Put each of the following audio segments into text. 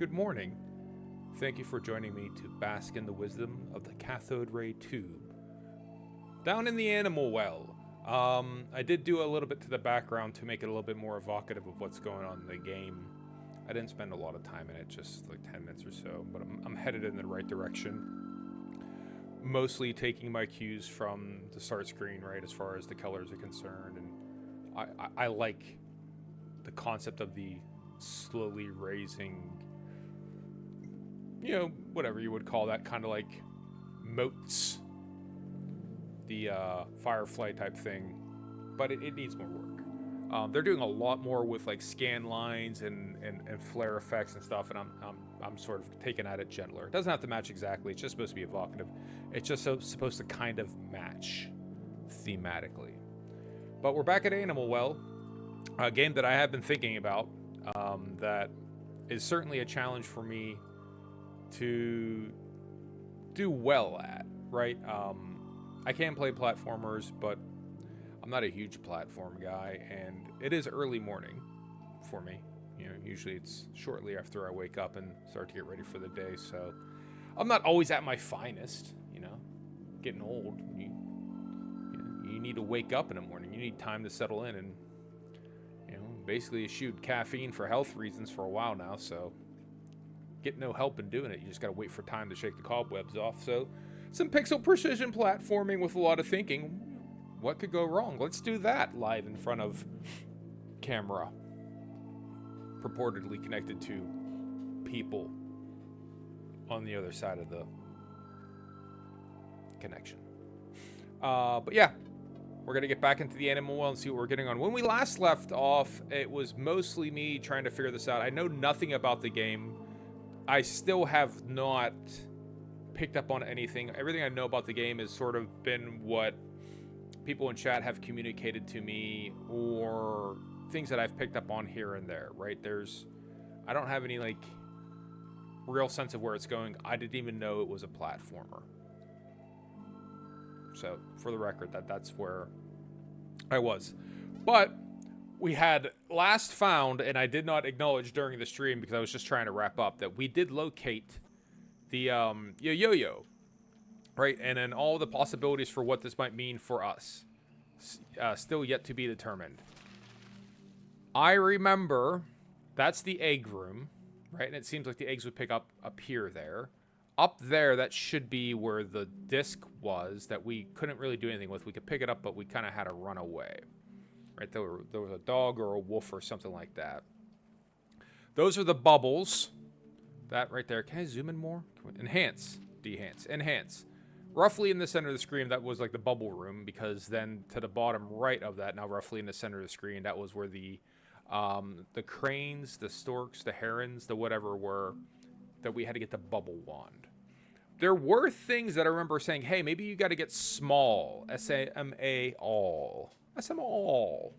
Good morning. Thank you for joining me to bask in the wisdom of the cathode ray tube. Down in the animal well. I did do a little bit to the background to make it a little bit more evocative of what's going on in the game. I didn't spend a lot of time in it, just like 10 minutes or so, but I'm headed in the right direction. Mostly taking my cues from the start screen, right, as far as the colors are concerned, and I like the concept of the slowly raising, whatever you would call that, kind of like moats, the Firefly type thing, but it needs more work. They're doing a lot more with like scan lines and flare effects and stuff, and I'm sort of taking at it gentler. It doesn't have to match exactly. It's just supposed to be evocative. It's just supposed to kind of match thematically. But we're back at Animal Well, a game that I have been thinking about, that is certainly a challenge for me to do well at, right? I can play platformers, but I'm not a huge platform guy, and it is early morning for me. Usually it's shortly after I wake up and start to get ready for the day, so I'm not always at my finest, getting old. You need to wake up in the morning. You need time to settle in, and basically eschewed caffeine for health reasons for a while now, so get no help in doing it. You just gotta wait for time to shake the cobwebs off. So some pixel precision platforming with a lot of thinking. What could go wrong? Let's do that live in front of camera, purportedly connected to people on the other side of the connection. But yeah, we're going to get back into the Animal Well and see what we're getting on. When we last left off, it was mostly me trying to figure this out. I know nothing about the game. I still have not picked up on anything. Everything I know about the game has sort of been what people in chat have communicated to me, or things that I've picked up on here and there, right? I don't have any like real sense of where it's going. I didn't even know it was a platformer. So for the record, that's where I was. But we had last found, and I did not acknowledge during the stream because I was just trying to wrap up, that we did locate the yo-yo, right? And then all the possibilities for what this might mean for us, still yet to be determined. I remember that's the egg room, right? And it seems like the eggs would pick up here there. Up there, that should be where the disc was that we couldn't really do anything with. We could pick it up, but we kind of had to run away. Right, there was a dog or a wolf or something like that. Those are the bubbles. That right there. Can I zoom in more? Enhance. Dehance. Enhance. Roughly in the center of the screen, that was like the bubble room, because then to the bottom right of that, now roughly in the center of the screen, that was where the cranes, the storks, the herons, the whatever were, that we had to get the bubble wand. There were things that I remember saying, hey, maybe you got to get small, S-A-M-A, all. S-M-all,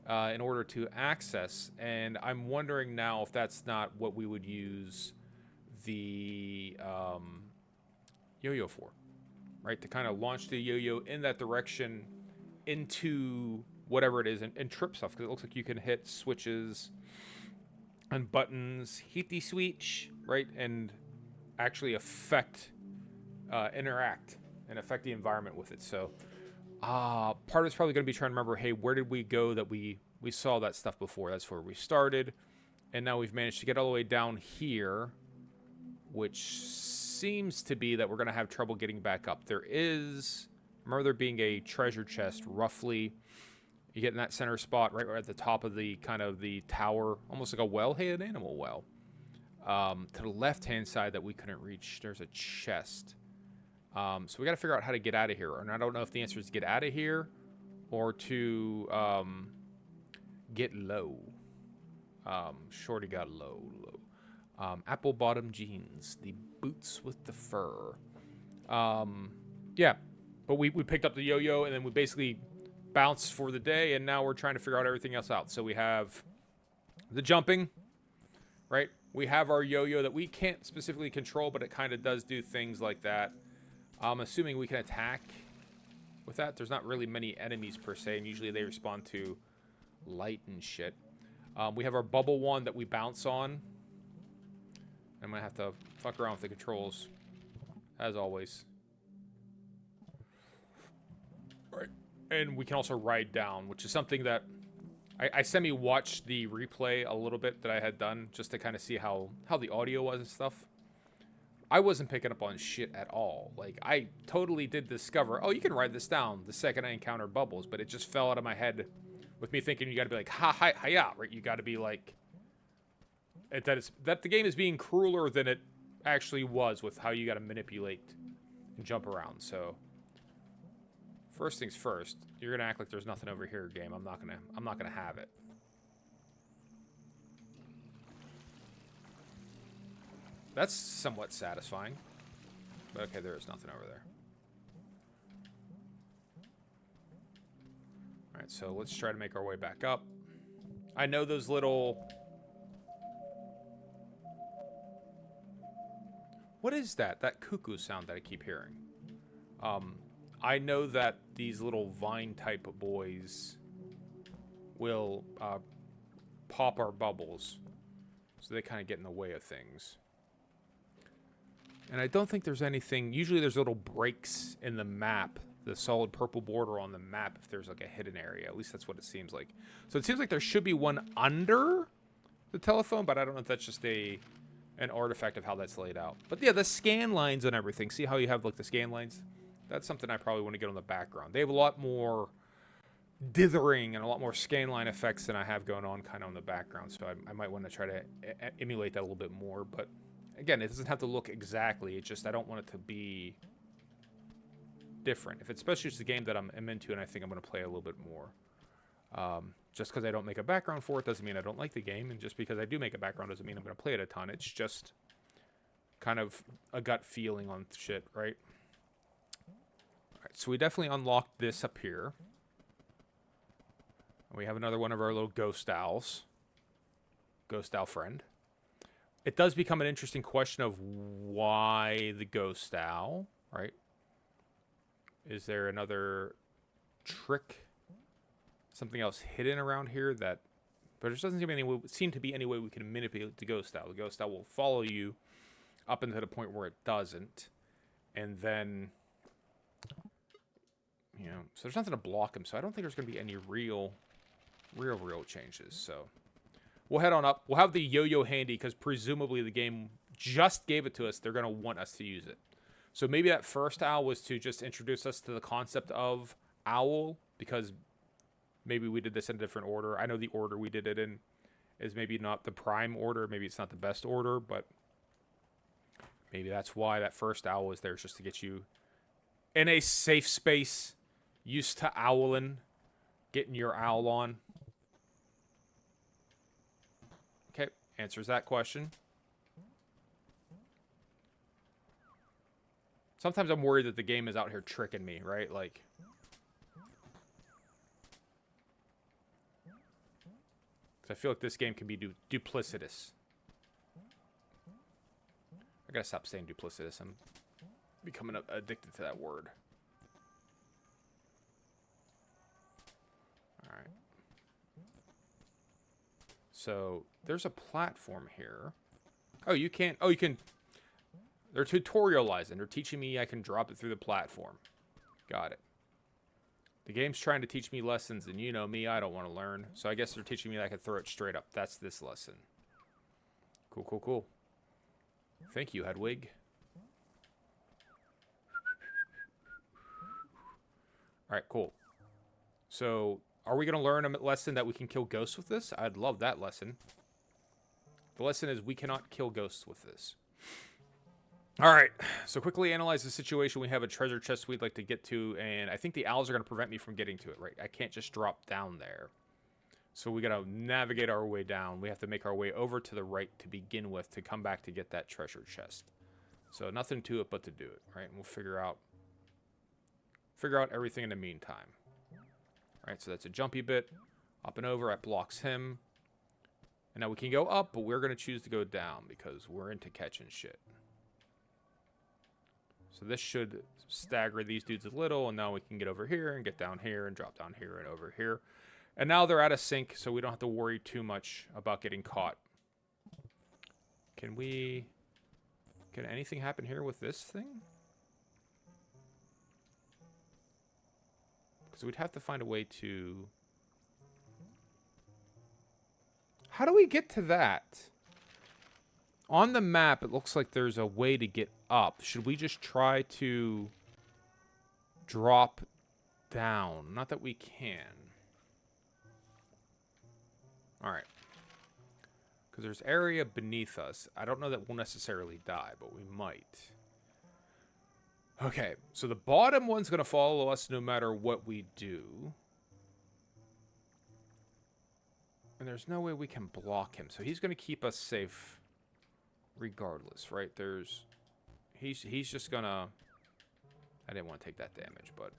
in order to access. And I'm wondering now if that's not what we would use the yo-yo for, right? To kind of launch the yo-yo in that direction into whatever it is and trip stuff, because it looks like you can hit switches and buttons, hit the switch, right? And actually interact and affect the environment with it. So part of it's probably going to be trying to remember, hey, where did we go that we saw that stuff before? That's where we started, and now we've managed to get all the way down here, which seems to be that we're going to have trouble getting back up. Remember there being a treasure chest roughly. You get in that center spot right at the top of the kind of the tower, almost like a well. Hey, an animal well. To the left-hand side that we couldn't reach, there's a chest. So we got to figure out how to get out of here. And I don't know if the answer is to get out of here or to get low. Shorty got low. Apple bottom jeans, the boots with the fur. Yeah, but we picked up the yo-yo, and then we basically bounced for the day, and now we're trying to figure out everything else out. So we have the jumping, right? We have our yo-yo that we can't specifically control, but it kind of does do things like that. I'm assuming we can attack with that. There's not really many enemies per se, and usually they respond to light and shit. We have our bubble one that we bounce on. I might have to fuck around with the controls, as always. Right. And we can also ride down, which is something that I semi-watched the replay a little bit that I had done just to kind of see how the audio was and stuff. I wasn't picking up on shit at all. Like, I totally did discover, oh, you can ride this down the second I encountered bubbles, but it just fell out of my head with me thinking you gotta be like, ha-ya, right? You gotta be like, that the game is being crueler than it actually was with how you gotta manipulate and jump around, so. First things first, you're gonna act like there's nothing over here, game. I'm not gonna have it. That's somewhat satisfying. But okay, there is nothing over there. Alright, so let's try to make our way back up. I know those little... What is that? That cuckoo sound that I keep hearing. I know that these little vine-type boys will pop our bubbles. So they kind of get in the way of things. And I don't think there's anything... Usually there's little breaks in the map. The solid purple border on the map if there's like a hidden area. At least that's what it seems like. So it seems like there should be one under the telephone, but I don't know if that's just an artifact of how that's laid out. But yeah, the scan lines and everything. See how you have like the scan lines? That's something I probably want to get on the background. They have a lot more dithering and a lot more scan line effects than I have going on kind of on the background. So I might want to try to emulate that a little bit more. But again, it doesn't have to look exactly. It's just I don't want it to be different. If it's especially it's a game that I'm into and I think I'm going to play a little bit more. Just because I don't make a background for it doesn't mean I don't like the game. And just because I do make a background doesn't mean I'm going to play it a ton. It's just kind of a gut feeling on shit, right? Alright, so we definitely unlocked this up here. We have another one of our little ghost owls. Ghost owl friend. It does become an interesting question of why the ghost owl, right? Is there another trick? Something else hidden around here that... But there doesn't seem to be any way we can manipulate the ghost owl. The ghost owl will follow you up until the point where it doesn't. And then... You know, so there's nothing to block him. So I don't think there's going to be any real changes. So we'll head on up. We'll have the yo-yo handy because presumably the game just gave it to us. They're going to want us to use it. So maybe that first owl was to just introduce us to the concept of owl because maybe we did this in a different order. I know the order we did it in is maybe not the prime order. Maybe it's not the best order, but maybe that's why that first owl was there, just to get you in a safe space, used to owling, getting your owl on. Okay, answers that question. Sometimes I'm worried that the game is out here tricking me, right? Like, because I feel like this game can be duplicitous. I gotta stop saying duplicitous. I'm becoming addicted to that word. Alright. So, there's a platform here. Oh, you can't... Oh, you can... They're tutorializing. They're teaching me I can drop it through the platform. Got it. The game's trying to teach me lessons, and you know me, I don't want to learn. So I guess they're teaching me that I can throw it straight up. That's this lesson. Cool, cool, cool. Thank you, Hedwig. Alright, cool. So, are we going to learn a lesson that we can kill ghosts with this? I'd love that lesson. The lesson is we cannot kill ghosts with this. Alright, so quickly analyze the situation. We have a treasure chest we'd like to get to, and I think the owls are going to prevent me from getting to it, right? I can't just drop down there. So we got to navigate our way down. We have to make our way over to the right to begin with to come back to get that treasure chest. So nothing to it but to do it, right? And we'll figure out everything in the meantime. Alright, so that's a jumpy bit. Up and over, that blocks him. And now we can go up, but we're going to choose to go down because we're into catching shit. So this should stagger these dudes a little, and now we can get over here and get down here and drop down here and over here. And now they're out of sync, so we don't have to worry too much about getting caught. Can we... Can anything happen here with this thing? Because we'd have to find a way to... How do we get to that? On the map, it looks like there's a way to get up. Should we just try to drop down? Not that we can. Alright. Because there's area beneath us. I don't know that we'll necessarily die, but we might. Okay, so the bottom one's going to follow us no matter what we do. And there's no way we can block him. So he's going to keep us safe regardless, right? He's just going to... I didn't want to take that damage, but...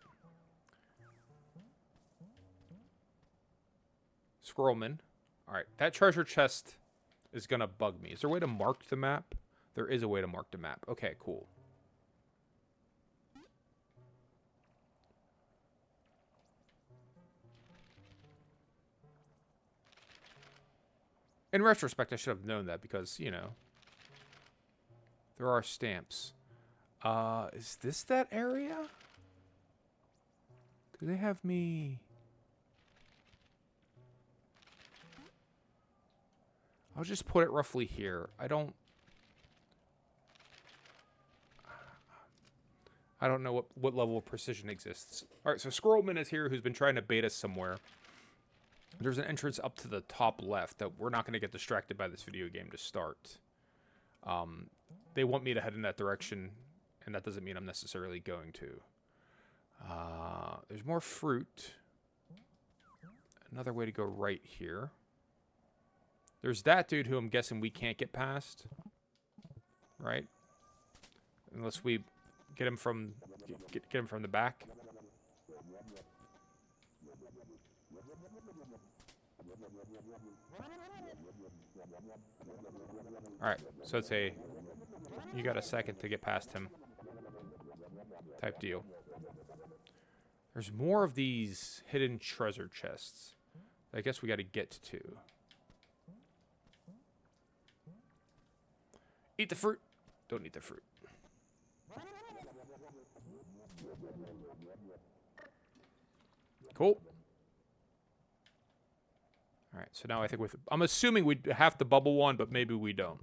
Squirrelman. Alright, that treasure chest is going to bug me. Is there a way to mark the map? There is a way to mark the map. Okay, cool. In retrospect, I should have known that because, you know, there are stamps. Is this that area? Do they have me... I'll just put it roughly here. I don't know what level of precision exists. All right, so Squirrelman is here, who's been trying to bait us somewhere. There's an entrance up to the top left that we're not going to get distracted by this video game to start. They want me to head in that direction, and that doesn't mean I'm necessarily going to. There's more fruit. Another way to go right here. There's that dude who I'm guessing we can't get past. Right? Unless we get him from get him from the back. Alright, so it's a... You got a second to get past him. Type deal. There's more of these hidden treasure chests. I guess we got to get to. Eat the fruit. Don't eat the fruit. Cool. Alright, so now I think with... I'm assuming we have to bubble one, but maybe we don't.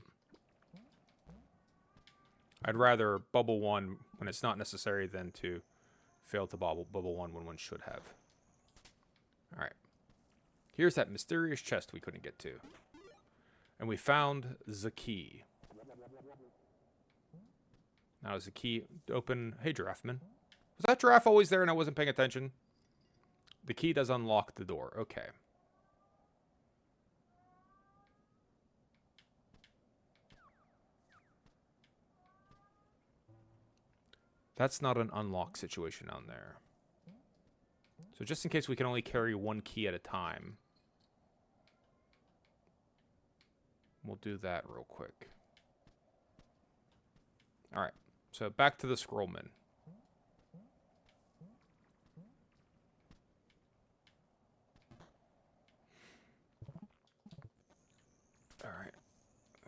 I'd rather bubble one when it's not necessary than to fail to bubble one when one should have. Alright. Here's that mysterious chest we couldn't get to. And we found the key. Now is the key open... Hey, Giraffe Man. Was that giraffe always there and I wasn't paying attention? The key does unlock the door. Okay. That's not an unlock situation down there. So just in case we can only carry one key at a time. We'll do that real quick. Alright. So back to the Squirrelman. Alright.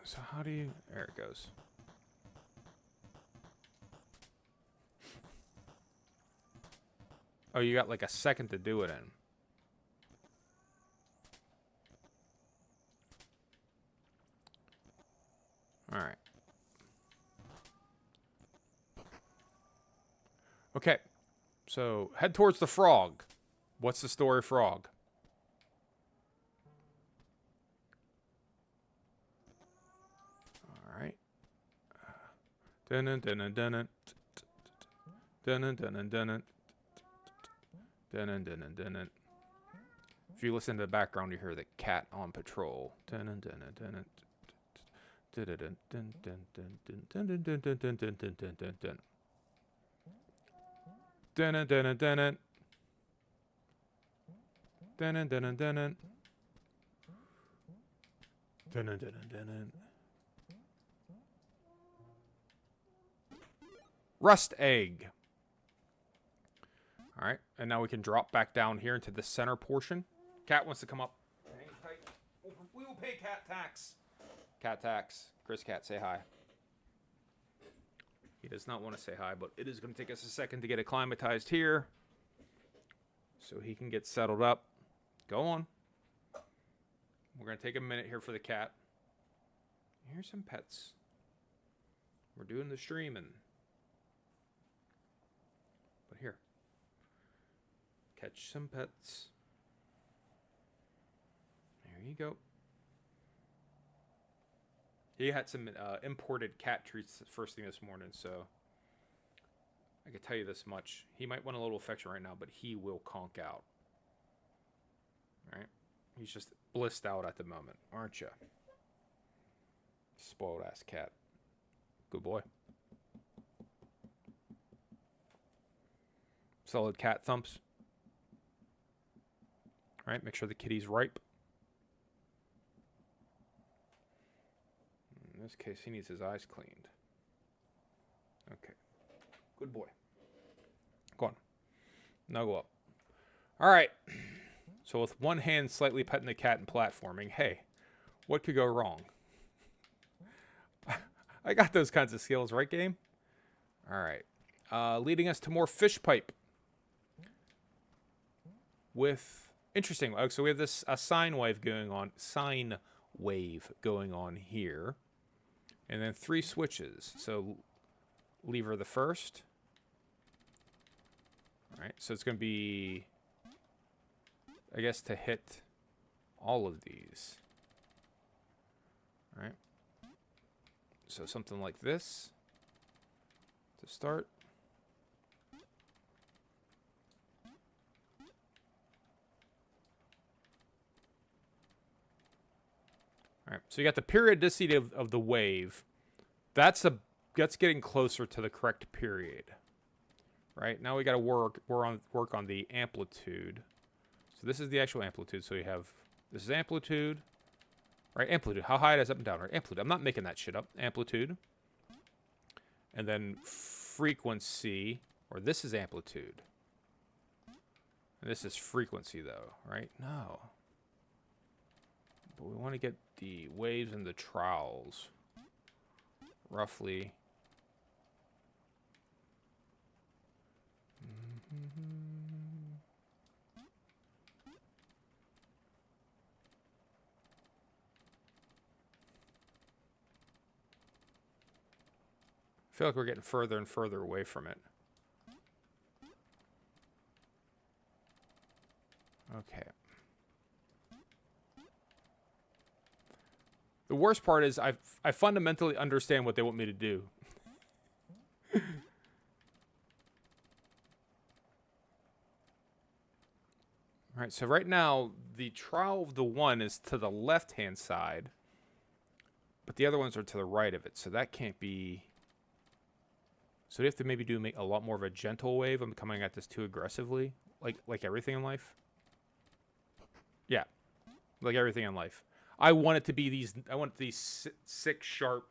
So how do you... There it goes. Oh, you got like a second to do it in. Alright. Okay. So, head towards the frog. What's the story, frog? Alright. Dun-dun-dun-dun-dun. Dun-dun-dun-dun-dun. Dun-dun-dun-dun-dun. If you listen to the background, you hear the cat on patrol. Dun-dun-dun-dun-dun. Dun-dun-dun-dun-dun-dun-dun-dun-dun-dun-dun-dun. Dun-dun-dun-dun-dun. Dun-dun-dun-dun-dun. Dun-dun-dun-dun-dun. Rust egg. Alright, and now we can drop back down here into the center portion. Cat wants to come up. Hang tight. We will pay cat tax. Cat tax. Chris Cat, say hi. He does not want to say hi, but it is going to take us a second to get acclimatized here. So he can get settled up. Go on. We're going to take a minute here for the cat. Here's some pets. We're doing the streaming. But here. Catch some pets. There you go. He had some imported cat treats first thing this morning, so I can tell you this much. He might want a little affection right now, but he will conk out. All right? He's just blissed out at the moment, aren't you? Spoiled ass cat. Good boy. Solid cat thumps. All right, make sure the kitty's ripe. In this case, he needs his eyes cleaned. Okay. Good boy. Go on. Now go up. All right. So with one hand slightly petting the cat and platforming, hey, what could go wrong? I got those kinds of skills, right, game? All right. Leading us to more fish pipe. With interesting. So we have this a sine wave going on. Sine wave going on here. And then 3 switches. So lever the first. All right. So it's going to be, I guess, to hit all of these. All right. So something like this to start. All right. So you got the periodicity of the wave. That's getting closer to the correct period. Right? Now we got to work on the amplitude. So this is the actual amplitude. So you have this is amplitude. Right, amplitude. How high it is up and down, right? Amplitude. I'm not making that shit up. Amplitude. And then frequency, or this is amplitude. And this is frequency, though, right? No. But we want to get the waves and the trowels. Roughly. I feel like we're getting further and further away from it. Okay. The worst part is I fundamentally understand what they want me to do. All right, so right now the trowel of the one is to the left-hand side, but the other ones are to the right of it, so that can't be. So we have to maybe do a lot more of a gentle wave. I'm coming at this too aggressively, like everything in life. Yeah, like everything in life. I want it to be these. I want these 6 sharp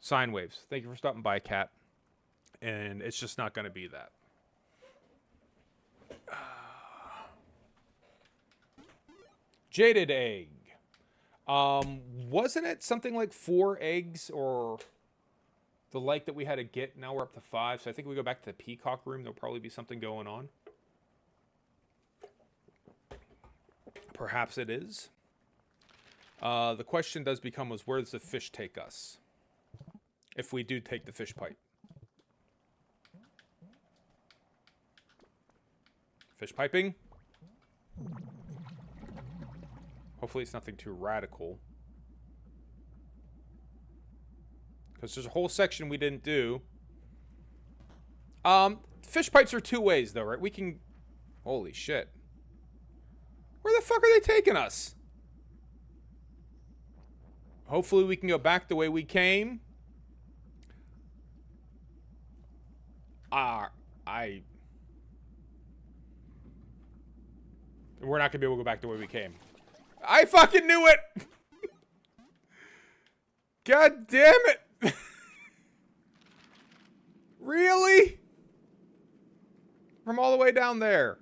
sine waves. Thank you for stopping by, Cat. And it's just not going to be that. Jaded egg. Wasn't it something like 4 eggs or the like that we had to get? Now we're up to 5. So I think we go back to the peacock room. There'll probably be something going on. Perhaps it is. The question does become was where does the fish take us? If we do take the fish pipe. Fish piping. Hopefully it's nothing too radical. Because there's a whole section we didn't do. Fish pipes are 2 ways though, right? We can... Holy shit. Where the fuck are they taking us? Hopefully we can go back the way we came. We're not going to be able to go back the way we came. I fucking knew it! God damn it! Really? From all the way down there.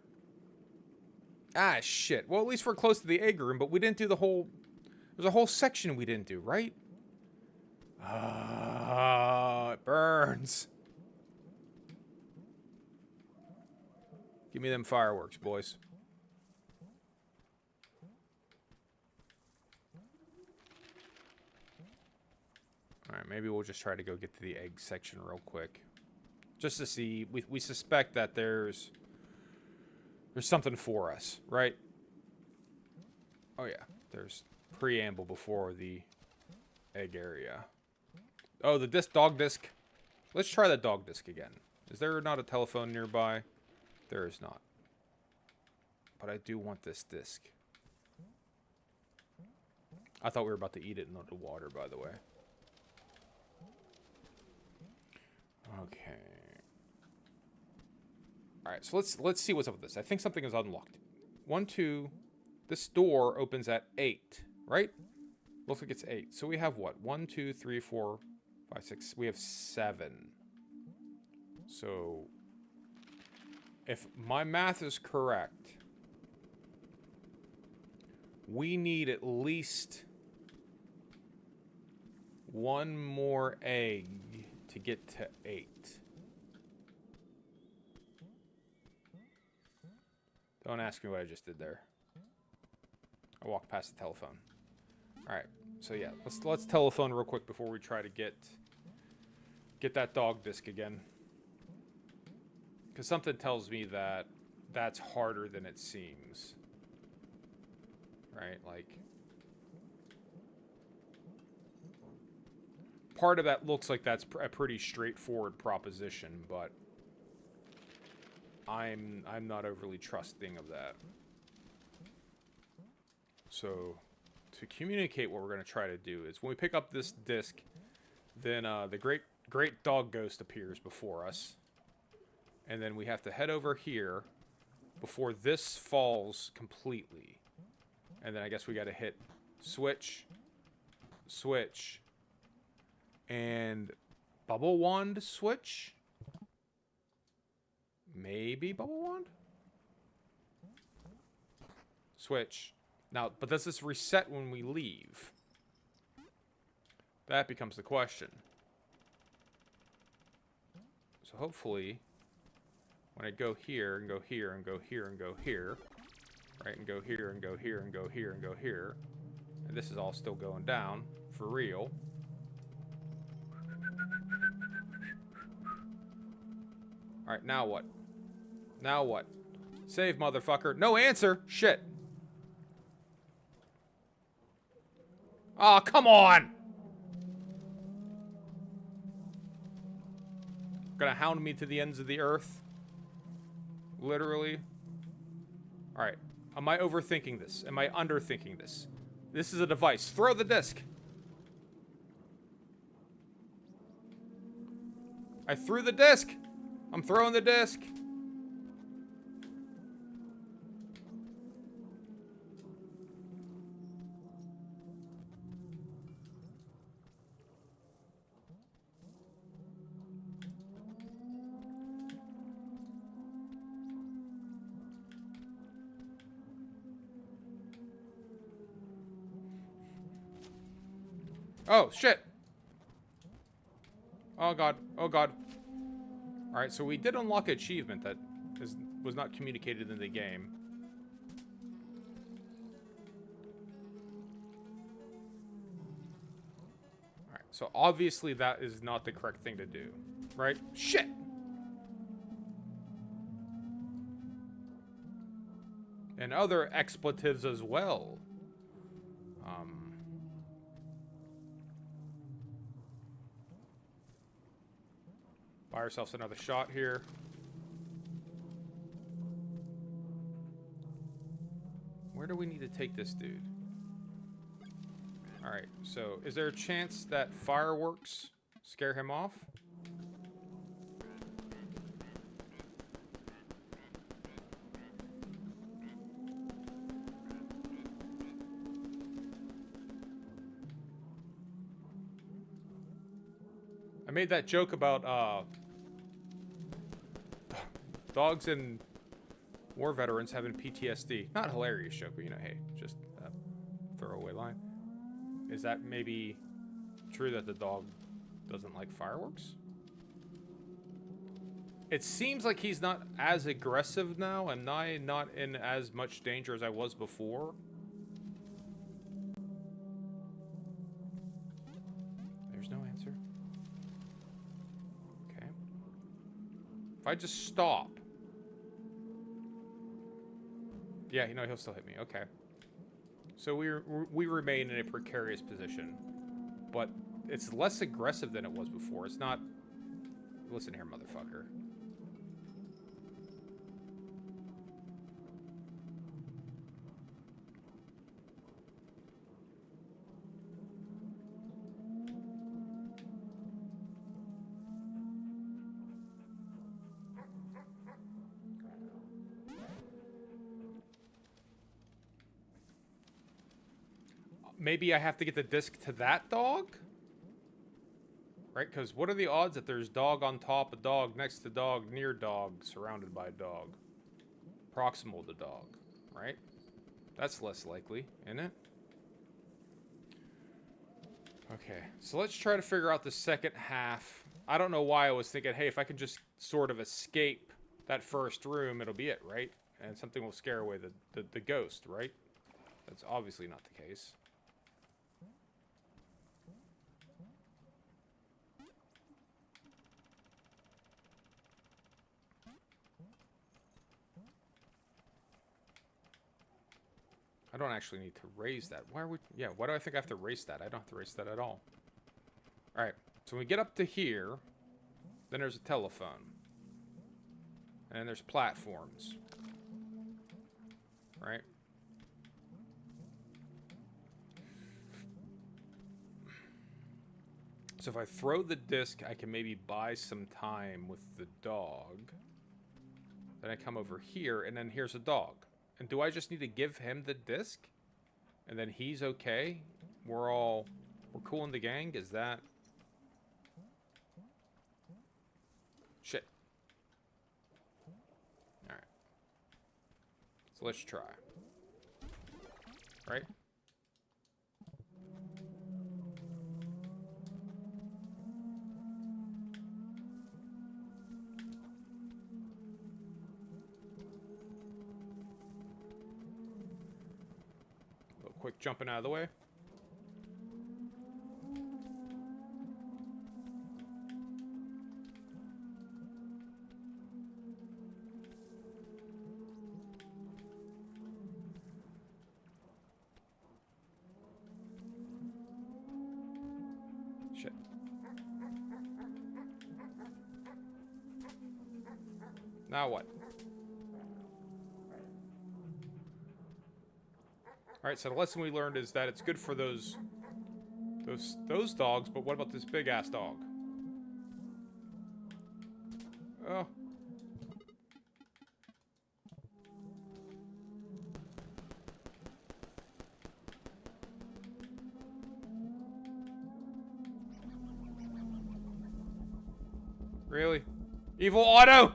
Ah, shit. Well, at least we're close to the egg room, but we didn't do the whole... There's a whole section we didn't do, right? it burns. Give me them fireworks, boys. Alright, maybe we'll just try to go get to the egg section real quick. Just to see, we suspect that there's something for us, right? Oh yeah, there's preamble before the egg area. Oh, the dog disc. Let's try the dog disc again. Is there not a telephone nearby? There is not. But I do want this disc. I thought we were about to eat it in the water, by the way. Okay. Alright, so let's see what's up with this. I think something is unlocked. 1, 2. This door opens at 8, right? Looks like it's 8. So we have what? 1, 2, 3, 4, 5, 6. We have 7. So if my math is correct, we need at least one more egg to get to 8. Don't ask me what I just did there. I walked past the telephone. Alright, so yeah, let's telephone real quick before we try to get that dog disc again. Because something tells me that that's harder than it seems. Right, like... part of that looks like that's a pretty straightforward proposition, but... I'm not overly trusting of that. So, to communicate what we're going to try to do is when we pick up this disc, then the great dog ghost appears before us. And then we have to head over here before this falls completely. And then I guess we got to hit switch, switch, and bubble wand switch. Maybe bubble wand? Switch. Now, but does this reset when we leave? That becomes the question. So hopefully, when I go here, and go here, and go here, and go here, right, and go here, and go here, and go here, and go here, and this is all still going down, for real. Alright, now what? Now what? Save, motherfucker. No answer! Shit. Aw, oh, come on! Gonna hound me to the ends of the earth? Literally? Alright. Am I overthinking this? Am I underthinking this? This is a device. Throw the disc! I threw the disc! I'm throwing the disc! Oh, shit! Oh god, oh god. Alright, so we did unlock an achievement that was not communicated in the game. Alright, so obviously that is not the correct thing to do. Right? Shit! And other expletives as well. Buy ourselves another shot here. Where do we need to take this dude? Alright, so is there a chance that fireworks scare him off? I made that joke about dogs and war veterans having PTSD. Not a hilarious joke, but you know, hey, just a throwaway line. Is that maybe true that the dog doesn't like fireworks? It seems like he's not as aggressive now, and I'm not in as much danger as I was before. There's no answer. Okay. If I just stop. Yeah, you know, he'll still hit me. Okay. So we remain in a precarious position. But it's less aggressive than it was before. It's not... Listen here, motherfucker. Maybe I have to get the disc to that dog? Right, because what are the odds that there's dog on top of dog, next to dog, near dog, surrounded by dog? Proximal to dog, right? That's less likely, isn't it? Okay, so let's try to figure out the second half. I don't know why I was thinking, hey, if I can just sort of escape that first room, it'll be it, right? And something will scare away the ghost, right? That's obviously not the case. I don't actually need to raise that. Why would... Yeah, why do I think I have to raise that? I don't have to raise that at all. Alright, so when we get up to here, then there's a telephone. And there's platforms. Right? So if I throw the disc, I can maybe buy some time with the dog. Then I come over here, and then here's a dog. And do I just need to give him the disc? And then he's okay? We're cool in the gang? Is that... Shit. Alright. So let's try. Right? Quick jumping out of the way. Shit. Now what? Alright, so the lesson we learned is that it's good for those dogs, but what about this big-ass dog? Oh. Really? Evil Auto!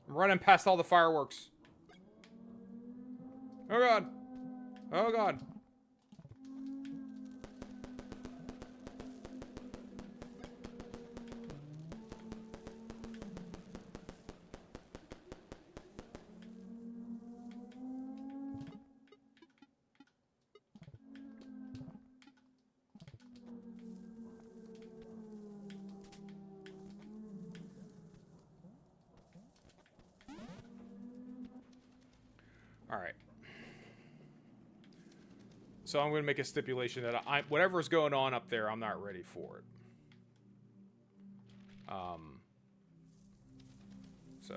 I'm running past all the fireworks. Oh god. Oh god. Alright. So I'm going to make a stipulation that whatever's going on up there, I'm not ready for it. So,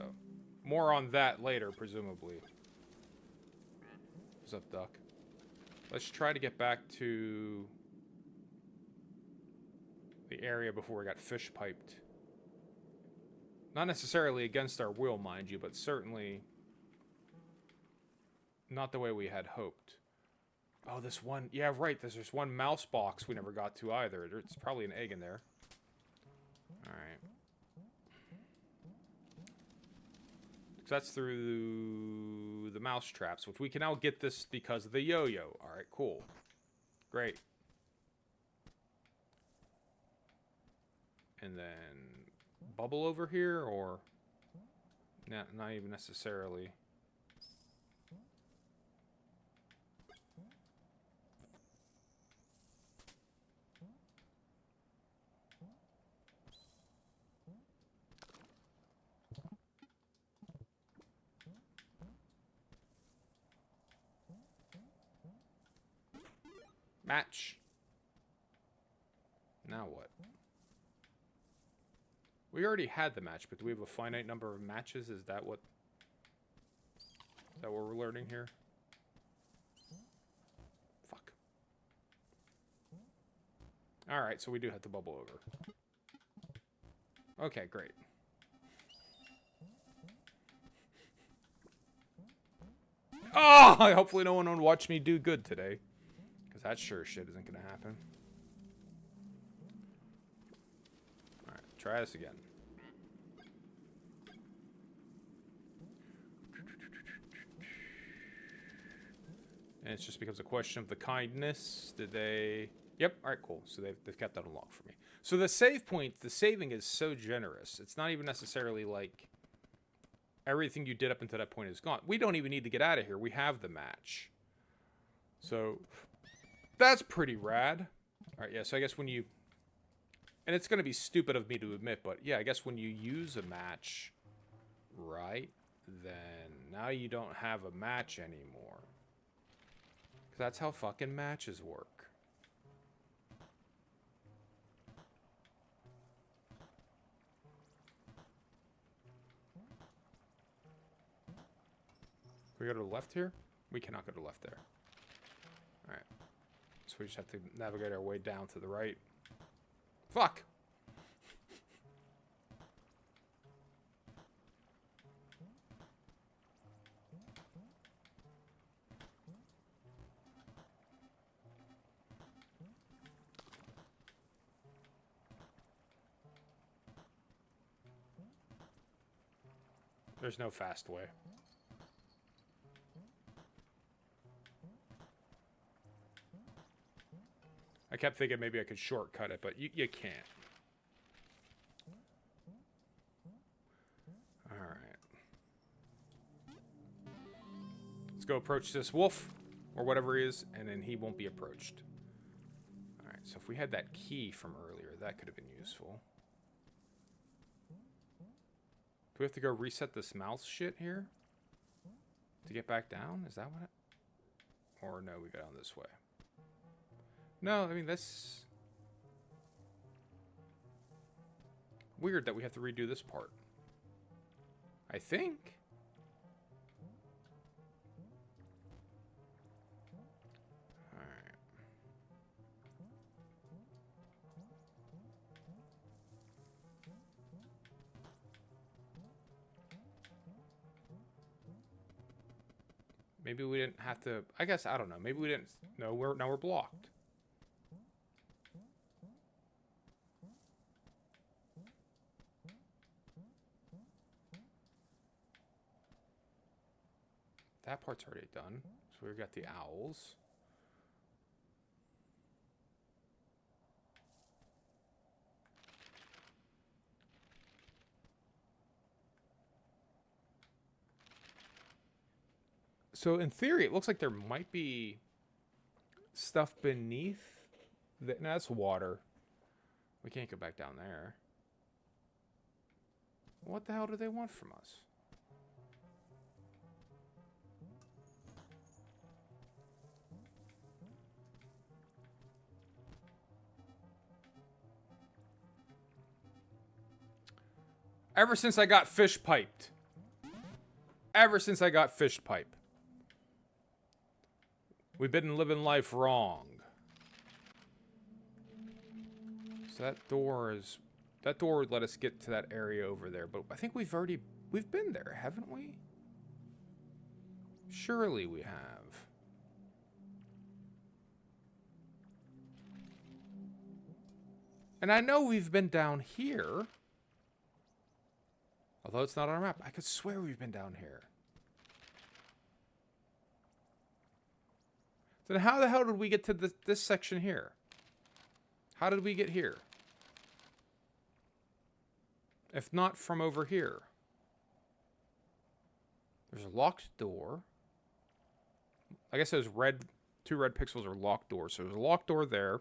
more on that later, presumably. What's up, duck? Let's try to get back to the area before we got fish piped. Not necessarily against our will, mind you, but certainly not the way we had hoped. Oh, this one... Yeah, right, there's this one mouse box we never got to either. There's probably an egg in there. Alright. So that's through the mouse traps, which we can now get this because of the yo-yo. Alright, cool. Great. and then bubble over here, or not even necessarily. Match. Now what? We already had the match, but do we have a finite number of matches? Is that what we're learning here? Fuck. Alright, so we do have to bubble over. Okay, great. Oh! Hopefully no one will watch me do good today. Because that sure shit isn't going to happen. Alright, try this again. And it just becomes a question of the kindness. Did they... Yep, alright, cool. So they've kept that unlocked for me. So the save point, the saving is so generous. It's not even necessarily like everything you did up until that point is gone. We don't even need to get out of here. We have the match. So that's pretty rad. Alright, yeah, so I guess when you... And it's going to be stupid of me to admit, but yeah, I guess when you use a match, right, then now you don't have a match anymore. Because that's how fucking matches work. Can we go to the left here? We cannot go to the left there. Alright. So we just have to navigate our way down to the right. Fuck! There's no fast way. I kept thinking maybe I could shortcut it, but you can't. Alright. Let's go approach this wolf, or whatever he is, and then he won't be approached. Alright, so if we had that key from earlier, that could have been useful. Do we have to go reset this mouse shit here? To get back down? Is that what it... Or no, we go down this way. No, I mean, that's... weird that we have to redo this part. I think. Alright. Maybe we didn't have to... I guess, I don't know. Maybe we didn't... No, now we're blocked. That part's already done. So we've got the owls. So in theory, it looks like there might be stuff beneath. No, that's water. We can't go back down there. What the hell do they want from us? Ever since I got fish piped. Ever since I got fish pipe. We've been living life wrong. So that door is... That door would let us get to that area over there. But I think we've been there, haven't we? Surely we have. And I know we've been down here. Although it's not on our map. I could swear we've been down here. Then how the hell did we get to this section here? How did we get here? If not from over here. There's a locked door. I guess those two red pixels are locked doors. So there's a locked door there.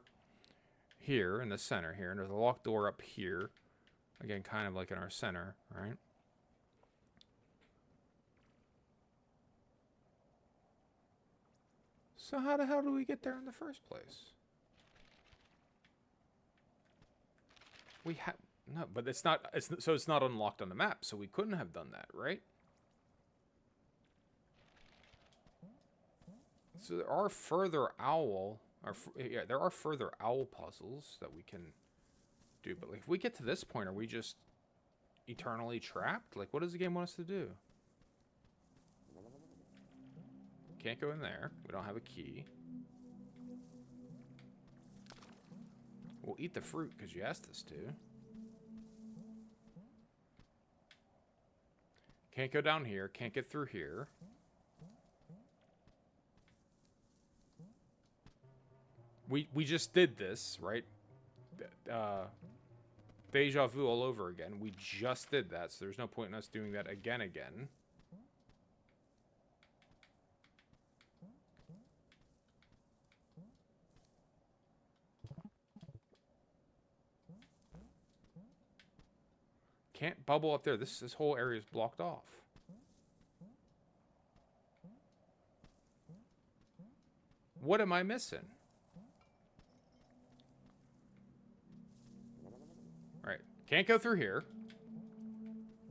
Here in the center here. And there's a locked door up here. Again, kind of like in our center, right? So how the hell do we get there in the first place? We have... No, but it's not... so it's not unlocked on the map, so we couldn't have done that, right? So there are further owl... yeah, there are further owl puzzles that we can do. But like, if we get to this point, are we just eternally trapped? Like, what does the game want us to do? Can't go in there. We don't have a key. We'll eat the fruit because you asked us to. Can't go down here. Can't get through here. We just did this, right? Deja vu all over again. We just did that, so there's no point in us doing that again. Can't bubble up there. This whole area is blocked off. What am I missing? Right. Can't go through here.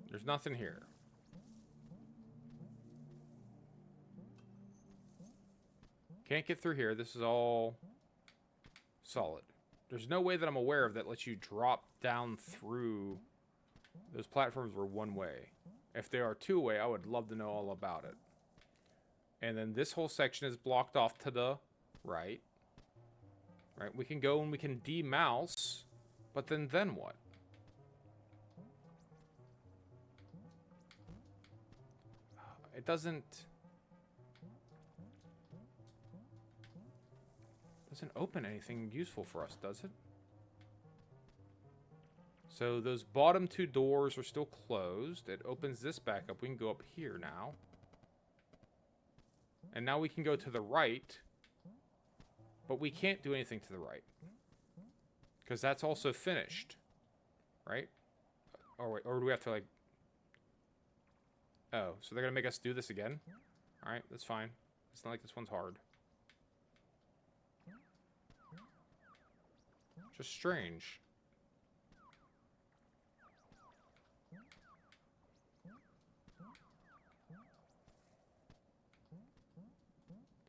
There's nothing here. Can't get through here. This is all solid. There's no way that I'm aware of that lets you drop down through... Those platforms were one way. If they are two way, I would love to know all about it. And then this whole section is blocked off to the right. Right, we can go and we can demouse, but then what? It doesn't open anything useful for us, does it? So those bottom two doors are still closed. It opens this back up. We can go up here now. And now we can go to the right. But we can't do anything to the right. Because that's also finished. Right? Or wait, or do we have to like... Oh, so they're going to make us do this again? Alright, that's fine. It's not like this one's hard. Just strange.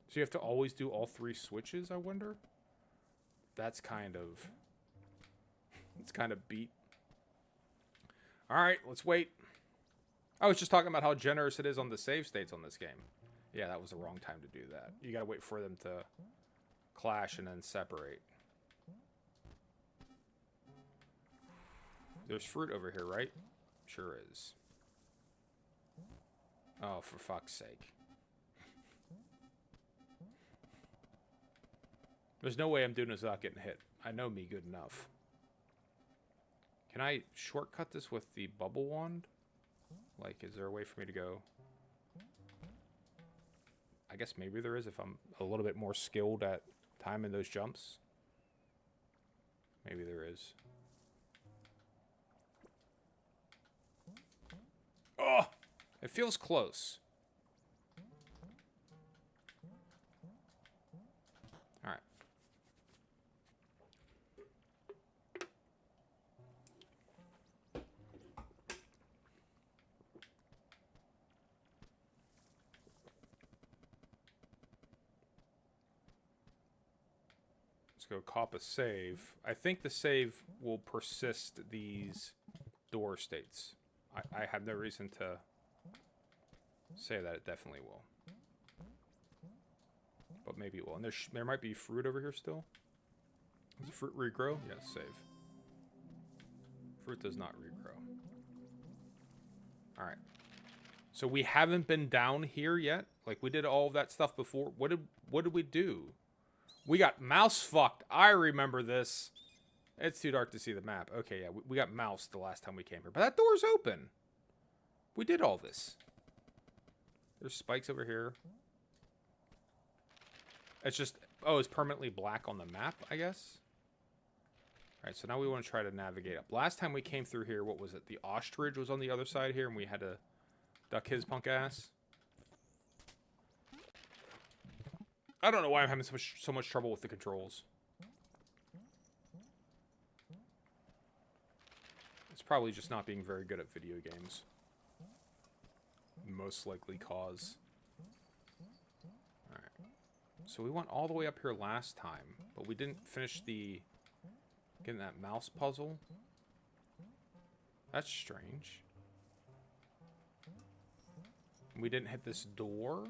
So you have to always do all three switches, I wonder? That's kind of... It's kind of beat. Alright, let's wait. I was just talking about how generous it is on the save states on this game. Yeah, that was the wrong time to do that. You gotta wait for them to clash and then separate. There's fruit over here, right? Sure is. Oh, for fuck's sake. There's no way I'm doing this without getting hit. I know me good enough. Can I shortcut this with the bubble wand? Like, is there a way for me to go? I guess maybe there is if I'm a little bit more skilled at timing those jumps. Maybe there is. Oh! It feels close. Alright. Let's go cop a save. I think the save will persist these door states. I have no reason to say that it definitely will. But maybe it will. And there might be fruit over here still. Does the fruit regrow? Yes, save. Fruit does not regrow. Alright. So we haven't been down here yet? Like, we did all of that stuff before. What did we do? We got mouse fucked. I remember this. It's too dark to see the map. Okay, yeah, we got mouse the last time we came here. But that door's open. We did all this. There's spikes over here. It's just... Oh, it's permanently black on the map, I guess? Alright, so now we want to try to navigate up. Last time we came through here, what was it? The ostrich was on the other side here, and we had to duck his punk ass. I don't know why I'm having so much trouble with the controls. It's probably just not being very good at video games. Most likely cause. Alright. So we went all the way up here last time, but we didn't finish the... Getting that mouse puzzle. That's strange. We didn't hit this door.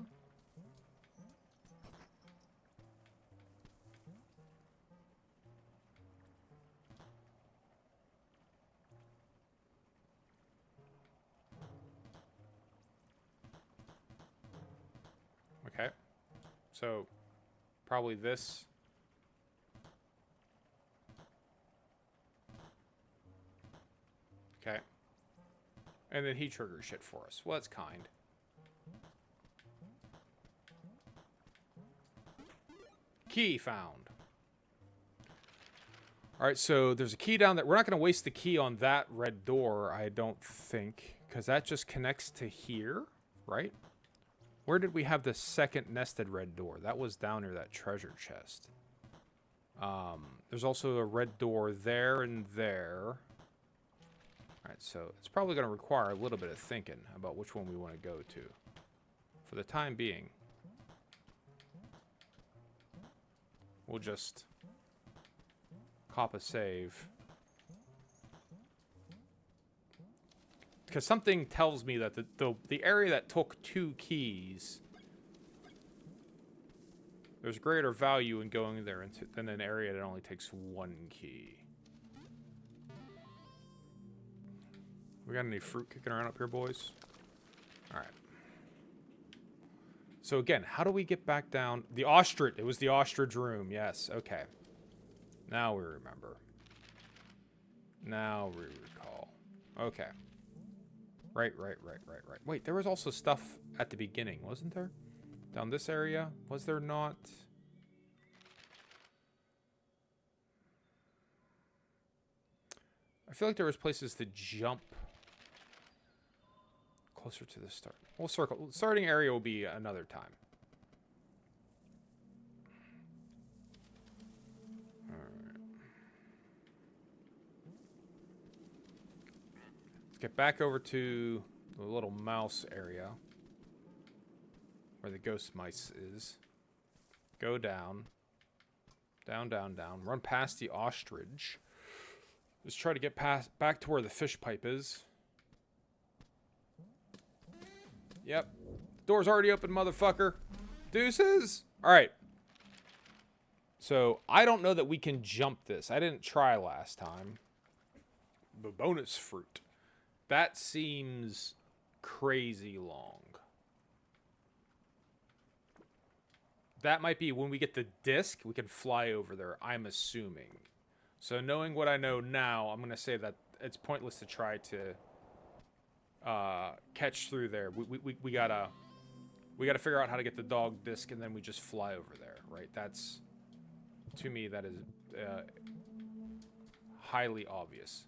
Okay. So, probably this. Okay. And then he triggers shit for us. Well, that's kind. Key found. Alright, so there's a key down there. We're not going to waste the key on that red door, I don't think. Because that just connects to here, right? Where did we have the second nested red door? That was down near that treasure chest. There's also a red door there and there. Alright, so it's probably going to require a little bit of thinking about which one we want to go to. For the time being, we'll just cop a save. Because something tells me that the area that took 2 keys, there's greater value in going there than an area that only takes 1 key. We got any fruit kicking around up here, boys? Alright. So again, how do we get back down? The ostrich. It was the ostrich room. Yes. Okay. Now we remember. Now we recall. Okay. Right. Wait, there was also stuff at the beginning, wasn't there? Down this area? Was there not? I feel like there was places to jump closer to the start. We'll circle. Starting area will be another time. Alright. Let's get back over to the little mouse area. Where the ghost mice is. Go down. Down. Run past the ostrich. Just try to get back to where the fish pipe is. Yep. Door's already open, motherfucker. Deuces. Alright. So, I don't know that we can jump this. I didn't try last time. The bonus fruit. That seems crazy long. That might be when we get the disc, we can fly over there, I'm assuming. So knowing what I know now, I'm going to say that it's pointless to try to catch through there. We gotta figure out how to get the dog disc, and then we just fly over there, right? That's, to me, that is highly obvious.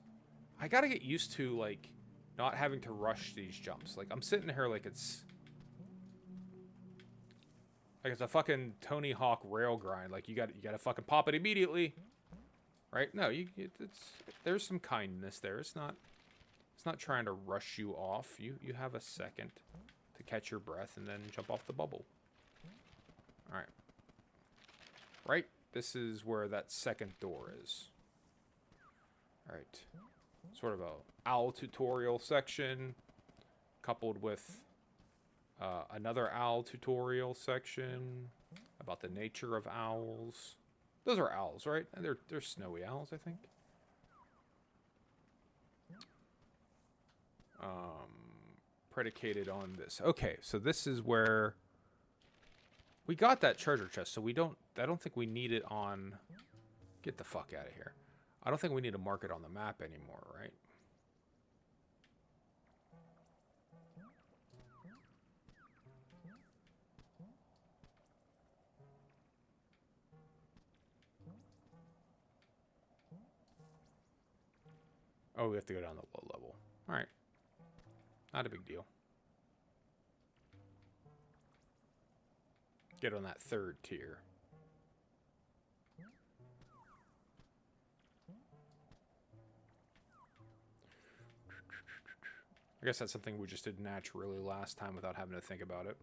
I gotta get used to, like, not having to rush these jumps. Like, I'm sitting here like it's a fucking Tony Hawk rail grind. Like, you gotta fucking pop it immediately, right? No, there's some kindness there. It's not trying to rush you off. You have a second to catch your breath and then jump off the bubble. All right. Right? This is where that second door is. All right. Sort of a owl tutorial section coupled with another owl tutorial section about the nature of owls. Those are owls, right? They're snowy owls, I think. Predicated on this. Okay, so this is where we got that treasure chest, so I don't think we need it on... Get the fuck out of here. I don't think we need to mark it on the map anymore, right? Oh, we have to go down the low level. All right. Not a big deal. Get on that third tier. I guess that's something we just did naturally last time without having to think about it.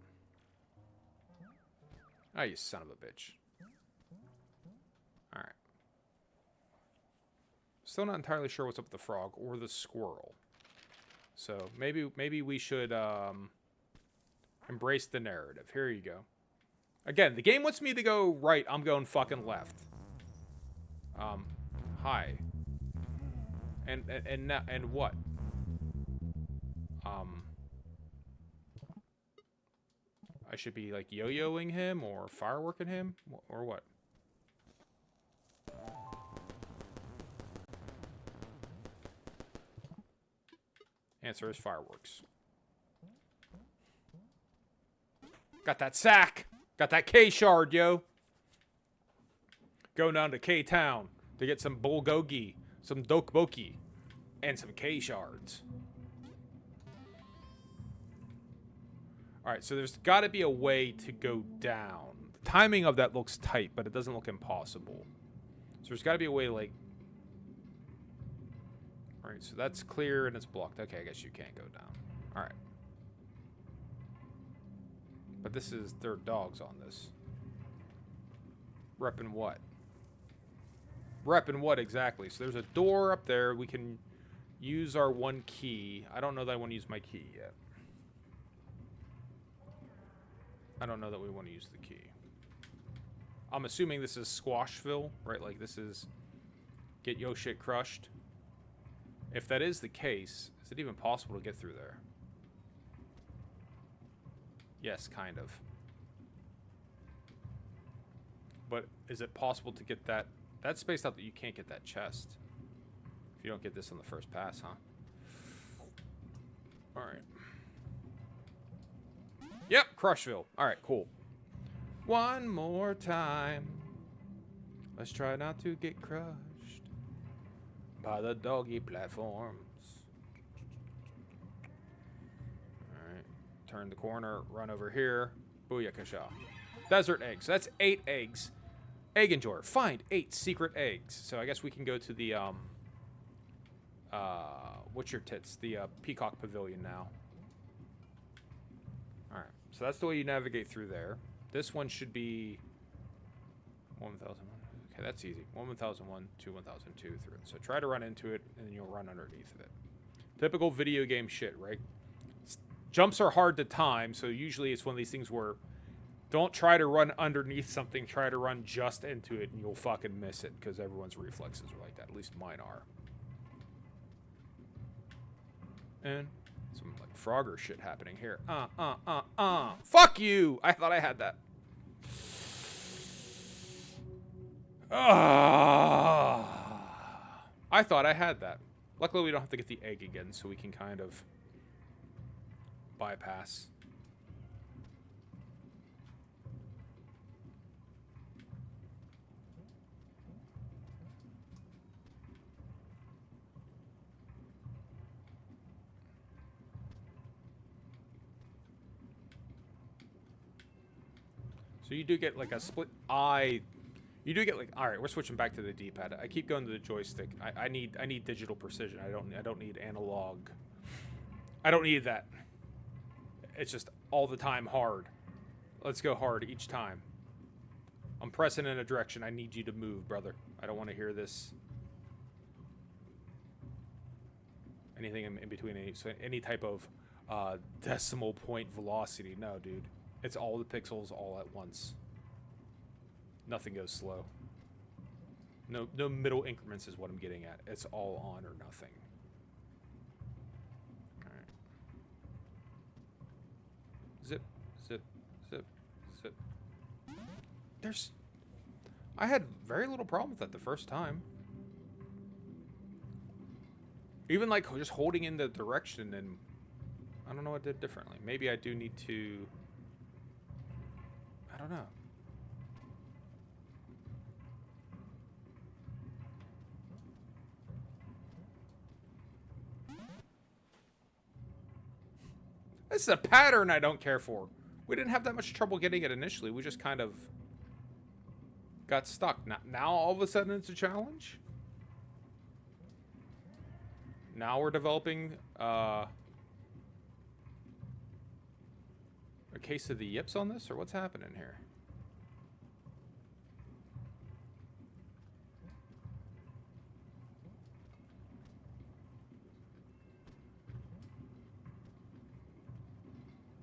Oh, you son of a bitch. Alright. Still not entirely sure what's up with the frog or the squirrel. So maybe we should embrace the narrative. Here you go. Again, the game wants me to go right. I'm going fucking left. Hi. And what? I should be like yo-yoing him or fireworking him or what? Answer is fireworks. Got that sack. Got that K shard, yo. Going down to K Town to get some bulgogi, some dokboki, and some K shards. Alright, so there's got to be a way to go down. The timing of that looks tight, but it doesn't look impossible. So there's got to be a way, like... Alright, so that's clear and it's blocked. Okay, I guess you can't go down. Alright. But this is... There are dogs on this. Reppin' what? Reppin' what exactly? So there's a door up there. We can use our one key. I don't know that I want to use my key yet. I don't know that we want to use the key. I'm assuming this is Squashville, right? Like this is get yo shit crushed. If that is the case, is it even possible to get through there? Yes, kind of. But is it possible to get that? That's spaced out that you can't get that chest. If you don't get this on the first pass, huh? Alright. Yep, Crushville. Alright, cool. One more time. Let's try not to get crushed by the doggy platforms. Alright. Turn the corner, run over here. Booyakasha. Desert eggs. That's 8 eggs. Egg enjoyer. Find 8 secret eggs. So I guess we can go to the, what's your tits? The, Peacock Pavilion now. Alright. So that's the way you navigate through there. This one should be 1,001. Okay, that's easy. 1,001, 2, 1,002, 3. So try to run into it, and then you'll run underneath of it. Typical video game shit, right? Jumps are hard to time, so usually it's one of these things where don't try to run underneath something, try to run just into it, and you'll fucking miss it, because everyone's reflexes are like that. At least mine are. And some, like, Frogger shit happening here. Fuck you! I thought I had that. I thought I had that. Luckily, we don't have to get the egg again, so we can kind of bypass. So you do get like a split eye. You do get like, all right, we're switching back to the D-pad. I keep going to the joystick. I need digital precision. I don't need analog. I don't need that. It's just all the time hard. Let's go hard each time. I'm pressing in a direction. I need you to move, brother. I don't want to hear this. Anything in between any type of decimal point velocity. No, dude. It's all the pixels all at once. Nothing goes slow. No middle increments is what I'm getting at. It's all on or nothing. Alright. Zip, zip, zip, zip. I had very little problem with that the first time. Even like just holding in the direction, and I don't know what I did differently. Maybe I do need to, I don't know. This is a pattern I don't care for. We didn't have that much trouble getting it initially. We just kind of got stuck. Now all of a sudden it's a challenge? Now we're developing a case of the yips on this, or what's happening here?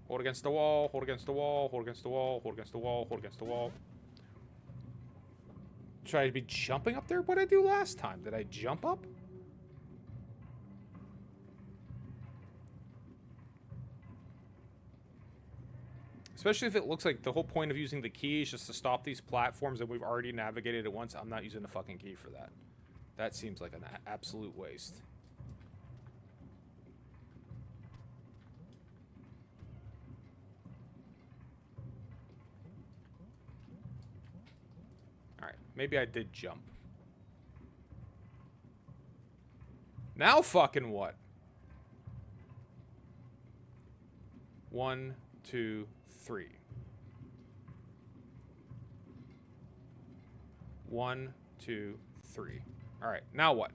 Hold against the wall, hold against the wall, hold against the wall, hold against the wall, hold against the wall. Should I be jumping up there? What did I do last time? Did I jump up? Especially if it looks like the whole point of using the key is just to stop these platforms that we've already navigated at once. I'm not using the fucking key for that. That seems like an absolute waste. Alright, maybe I did jump. Now fucking what? 1, 2, 3. 1, 2, 3. Alright, now what?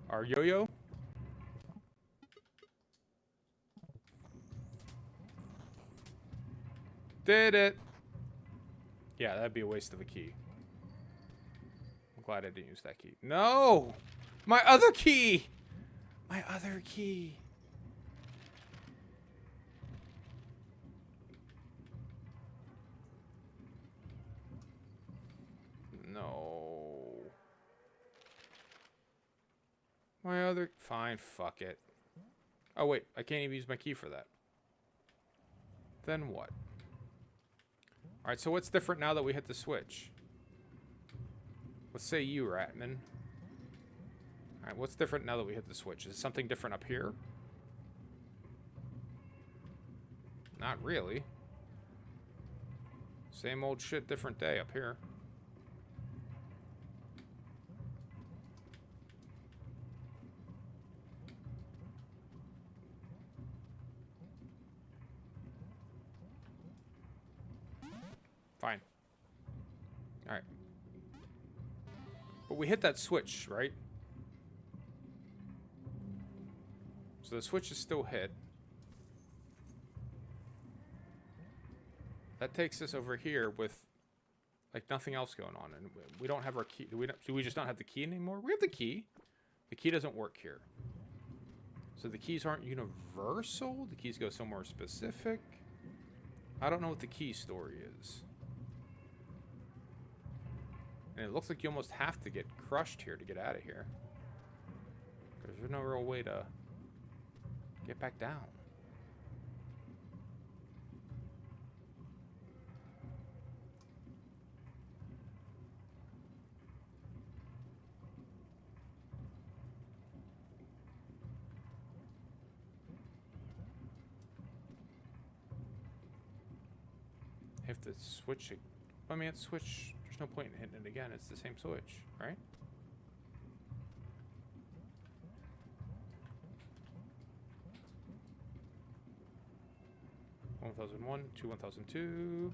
Our yo-yo? Did it! Yeah, that'd be a waste of a key. I'm glad I didn't use that key. No! My other key! My other key. No. My other... Fine, fuck it. Oh, wait. I can't even use my key for that. Then what? Alright, so what's different now that we hit the switch? Let's say you, Ratman. Alright, what's different now that we hit the switch? Is something different up here? Not really. Same old shit, different day up here. Fine. Alright. But we hit that switch, right? So the switch is still hit. That takes us over here with like nothing else going on, and we don't have our key. Do we just not have the key anymore? We have the key. The key doesn't work here. So the keys aren't universal. The keys go somewhere specific. I don't know what the key story is. And it looks like you almost have to get crushed here to get out of here. Because there's no real way to get back down. If the switch... I mean, it's switch... There's no point in hitting it again. It's the same switch, right? (1001), 1002.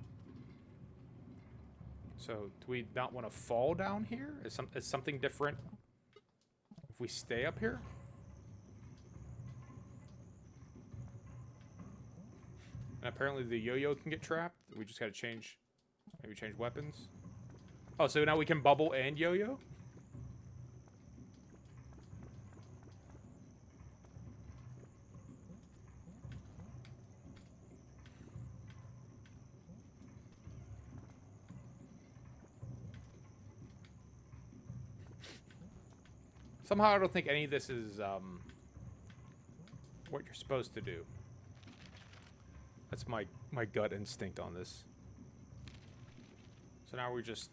So, do we not want to fall down here? Is something different if we stay up here? And apparently the yo-yo can get trapped. We just gotta change... Maybe change weapons. Oh, so now we can bubble and yo-yo? Somehow I don't think any of this is what you're supposed to do. That's my gut instinct on this. So now we're just...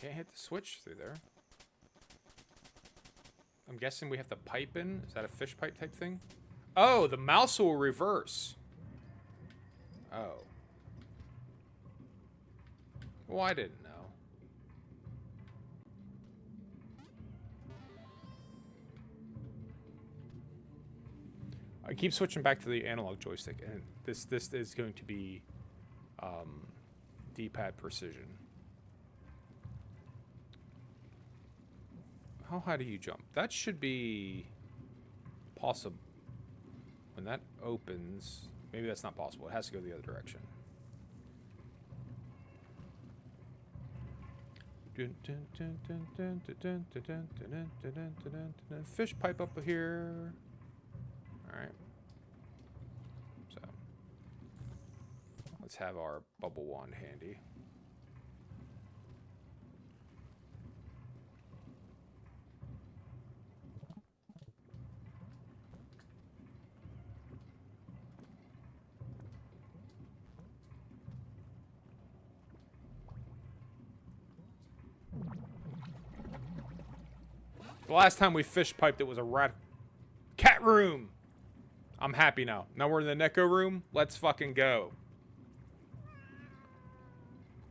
Can't hit the switch through there. I'm guessing we have to pipe in. Is that a fish pipe type thing? Oh, the mouse will reverse. Oh. Well, I didn't know. I keep switching back to the analog joystick, and this is going to be D-pad precision. How high do you jump? That should be possible. When that opens, maybe that's not possible. It has to go the other direction. Fish pipe up here. Alright. So, let's have our bubble wand handy. The last time we fish piped, it was a rat... Cat room! I'm happy now. Now we're in the Neko room. Let's fucking go.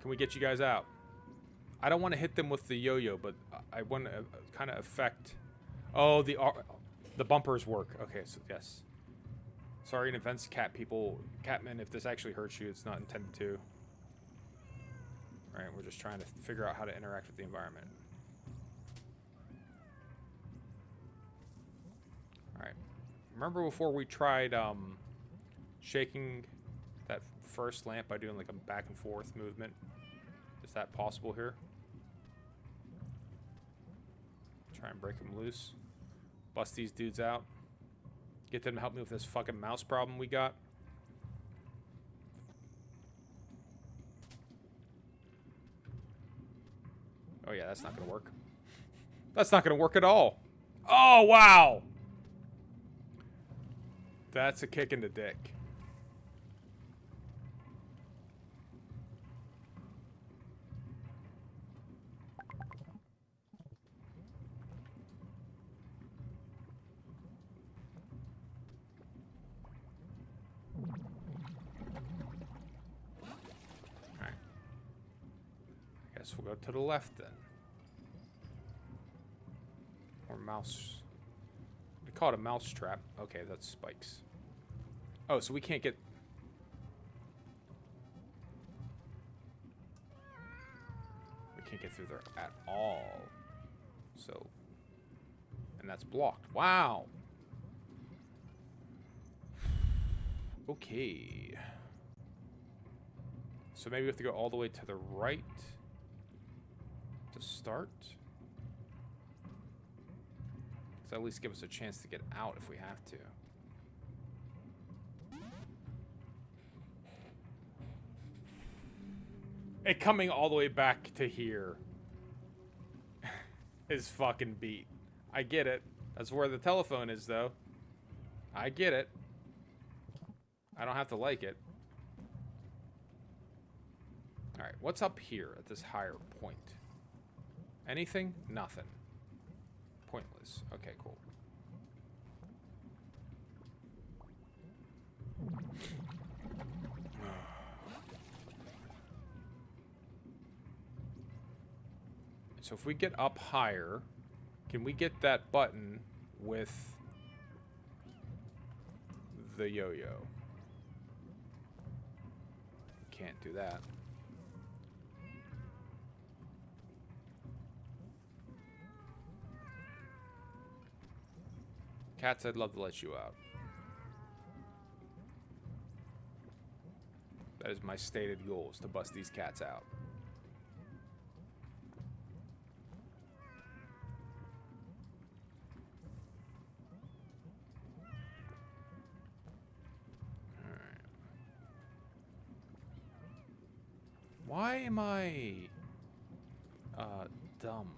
Can we get you guys out? I don't want to hit them with the yo-yo, but I want to kind of affect... Oh, the bumpers work. Okay, so yes. Sorry in advance, cat people. Catman, if this actually hurts you, it's not intended to. Alright, we're just trying to figure out how to interact with the environment. Alright. Remember before we tried shaking that first lamp by doing like a back and forth movement? Is that possible here? Try and break them loose. Bust these dudes out. Get them to help me with this fucking mouse problem we got. Oh yeah, that's not gonna work. That's not gonna work at all. Oh, wow! That's a kick in the dick. Alright. I guess we'll go to the left then. Or mouse... We call it a mouse trap. Okay, that's spikes. Oh, so we can't get... We can't get through there at all. So... And that's blocked. Wow! Okay. So maybe we have to go all the way to the right to start? So at least give us a chance to get out if we have to. And coming all the way back to here is fucking beat. I get it. That's where the telephone is, though. I get it. I don't have to like it. Alright, what's up here at this higher point? Anything? Nothing. Pointless. Okay, cool. So if we get up higher, can we get that button with the yo-yo? Can't do that. Cats, I'd love to let you out. That is my stated goal, is to bust these cats out. Alright. Why am I... dumb?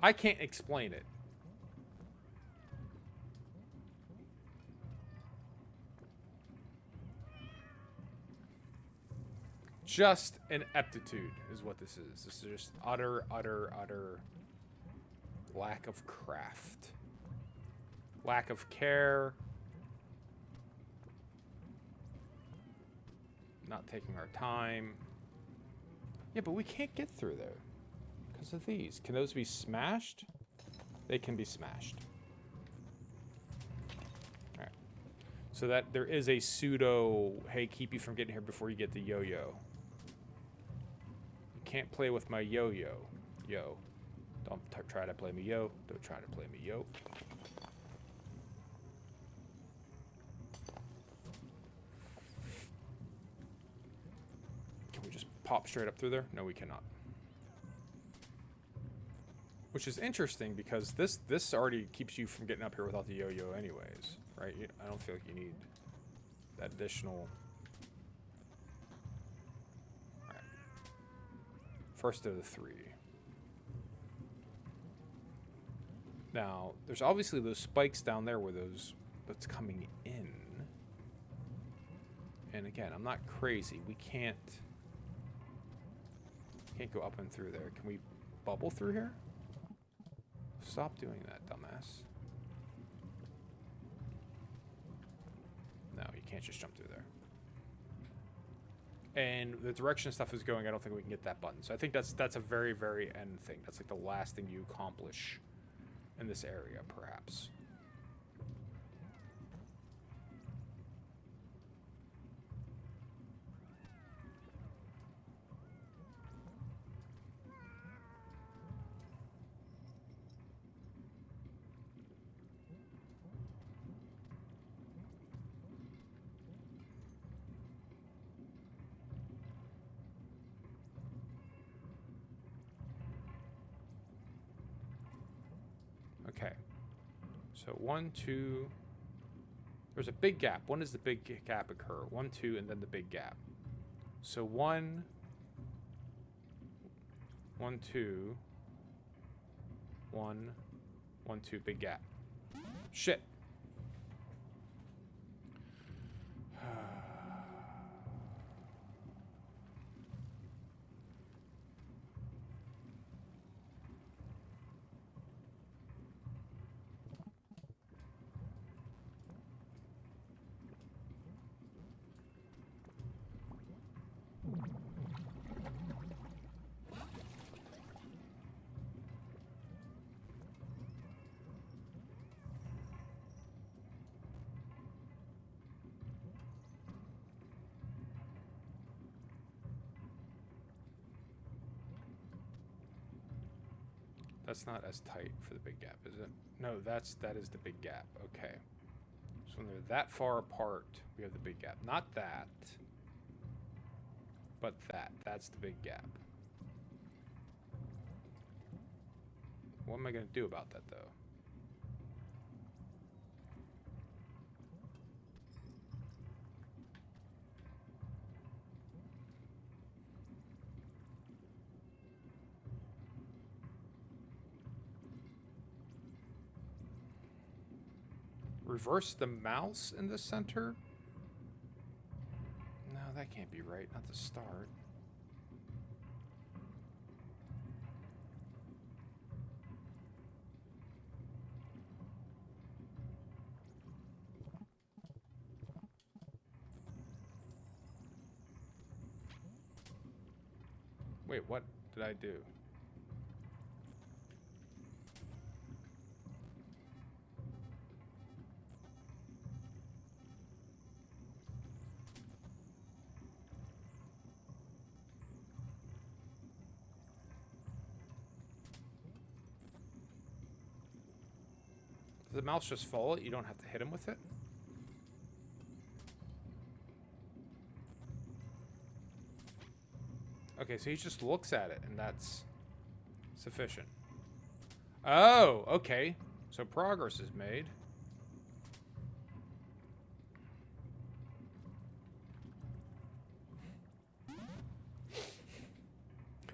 I can't explain it. Just an aptitude is what this is. This is just utter lack of craft. Lack of care. Not taking our time. Yeah, but we can't get through there because of these. Can those be smashed? They can be smashed. All right. So that there is a pseudo, hey, keep you from getting here before you get the yo-yo. You can't play with my yo-yo. Yo. Don't try to play me, yo. Don't try to play me, yo. Can we just pop straight up through there? No, we cannot. Which is interesting because this already keeps you from getting up here without the yo-yo anyways, right? I don't feel like you need that additional... All right. First of the three. Now, there's obviously those spikes down there where that's coming in. And again, I'm not crazy. We can't go up and through there. Can we bubble through here? Stop doing that, dumbass. No, you can't just jump through there. And the direction stuff is going, I don't think we can get that button. So I think that's a very, very end thing. That's like the last thing you accomplish in this area, perhaps. Okay. So 1, 2. There's a big gap. When does the big gap occur? 1, 2, and then the big gap. So 1, 1, 2, 1, 1, 2, big gap. Shit. That's not as tight for the big gap, is it? No, that is the big gap. Okay. So when they're that far apart, we have the big gap. Not that, but that. That's the big gap. What am I going to do about that, though? Reverse the mouse in the center? No, that can't be right. Not the start. Wait, what did I do? Does the mouse just follow it? You don't have to hit him with it? Okay, so he just looks at it, and that's sufficient. Oh, okay. So progress is made.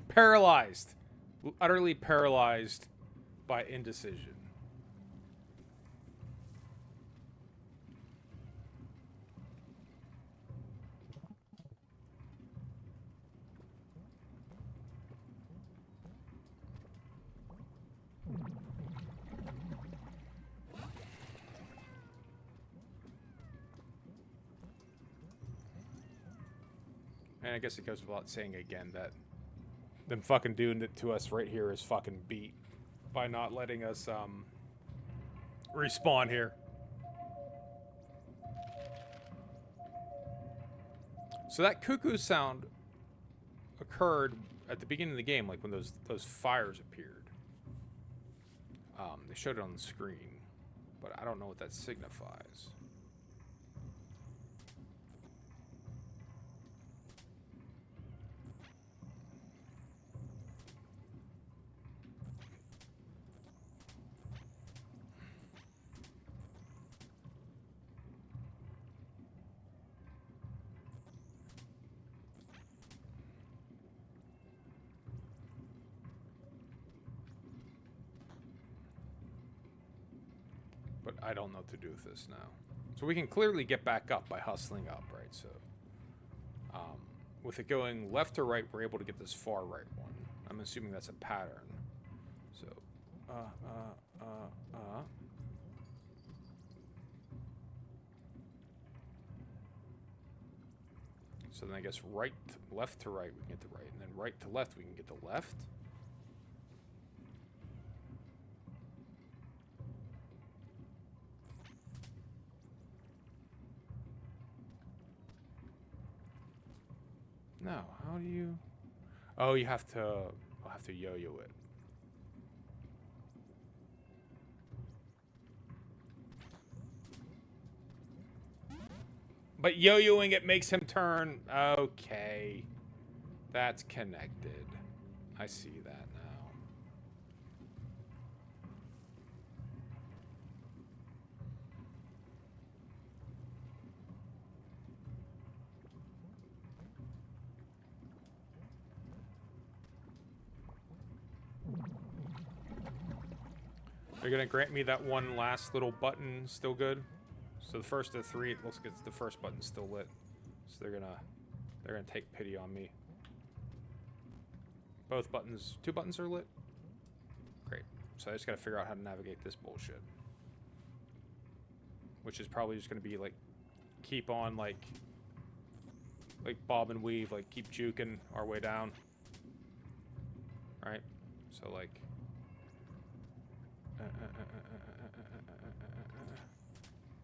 Paralyzed. Utterly paralyzed by indecision. And I guess it goes without saying again that them fucking doing it to us right here is fucking beat by not letting us respawn here. So that cuckoo sound occurred at the beginning of the game, like when those fires appeared. They showed it on the screen, but I don't know what that signifies. But I don't know what to do with this now. So we can clearly get back up by hustling up, right? So with it going left to right, we're able to get this far right one. I'm assuming that's a pattern. So, So then I guess left to right, we can get the right. And then right to left, we can get the left. No, how do you... Oh, you have to... I'll have to yo-yo it. But yo-yoing it makes him turn... Okay. That's connected. I see that now. They're gonna grant me that one last little button still good. So the first of the three, it looks like it's the first button's still lit. So they're gonna take pity on me. Both buttons, 2 buttons are lit. Great. So I just gotta figure out how to navigate this bullshit. Which is probably just gonna be like, keep on like bob and weave, like keep juking our way down. Right? So like.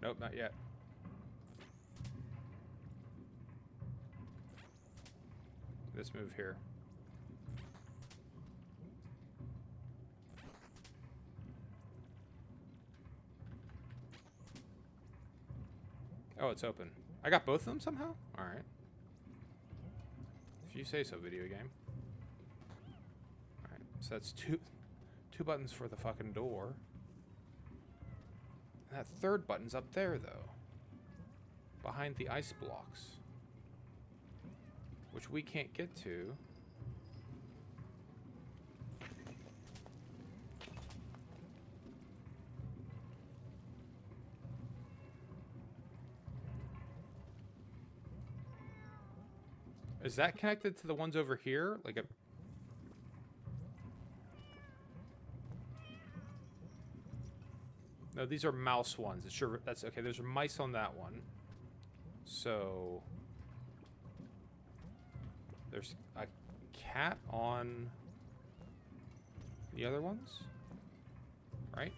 Nope, not yet. This move here. Oh, it's open. I got both of them somehow? Alright. If you say so, video game. Alright, so that's two buttons for the fucking door. And that third button's up there, though. Behind the ice blocks. Which we can't get to. Is that connected to the ones over here? Like a... No, these are mouse ones. Sure, that's okay. There's mice on that one. So there's a cat on the other ones, right?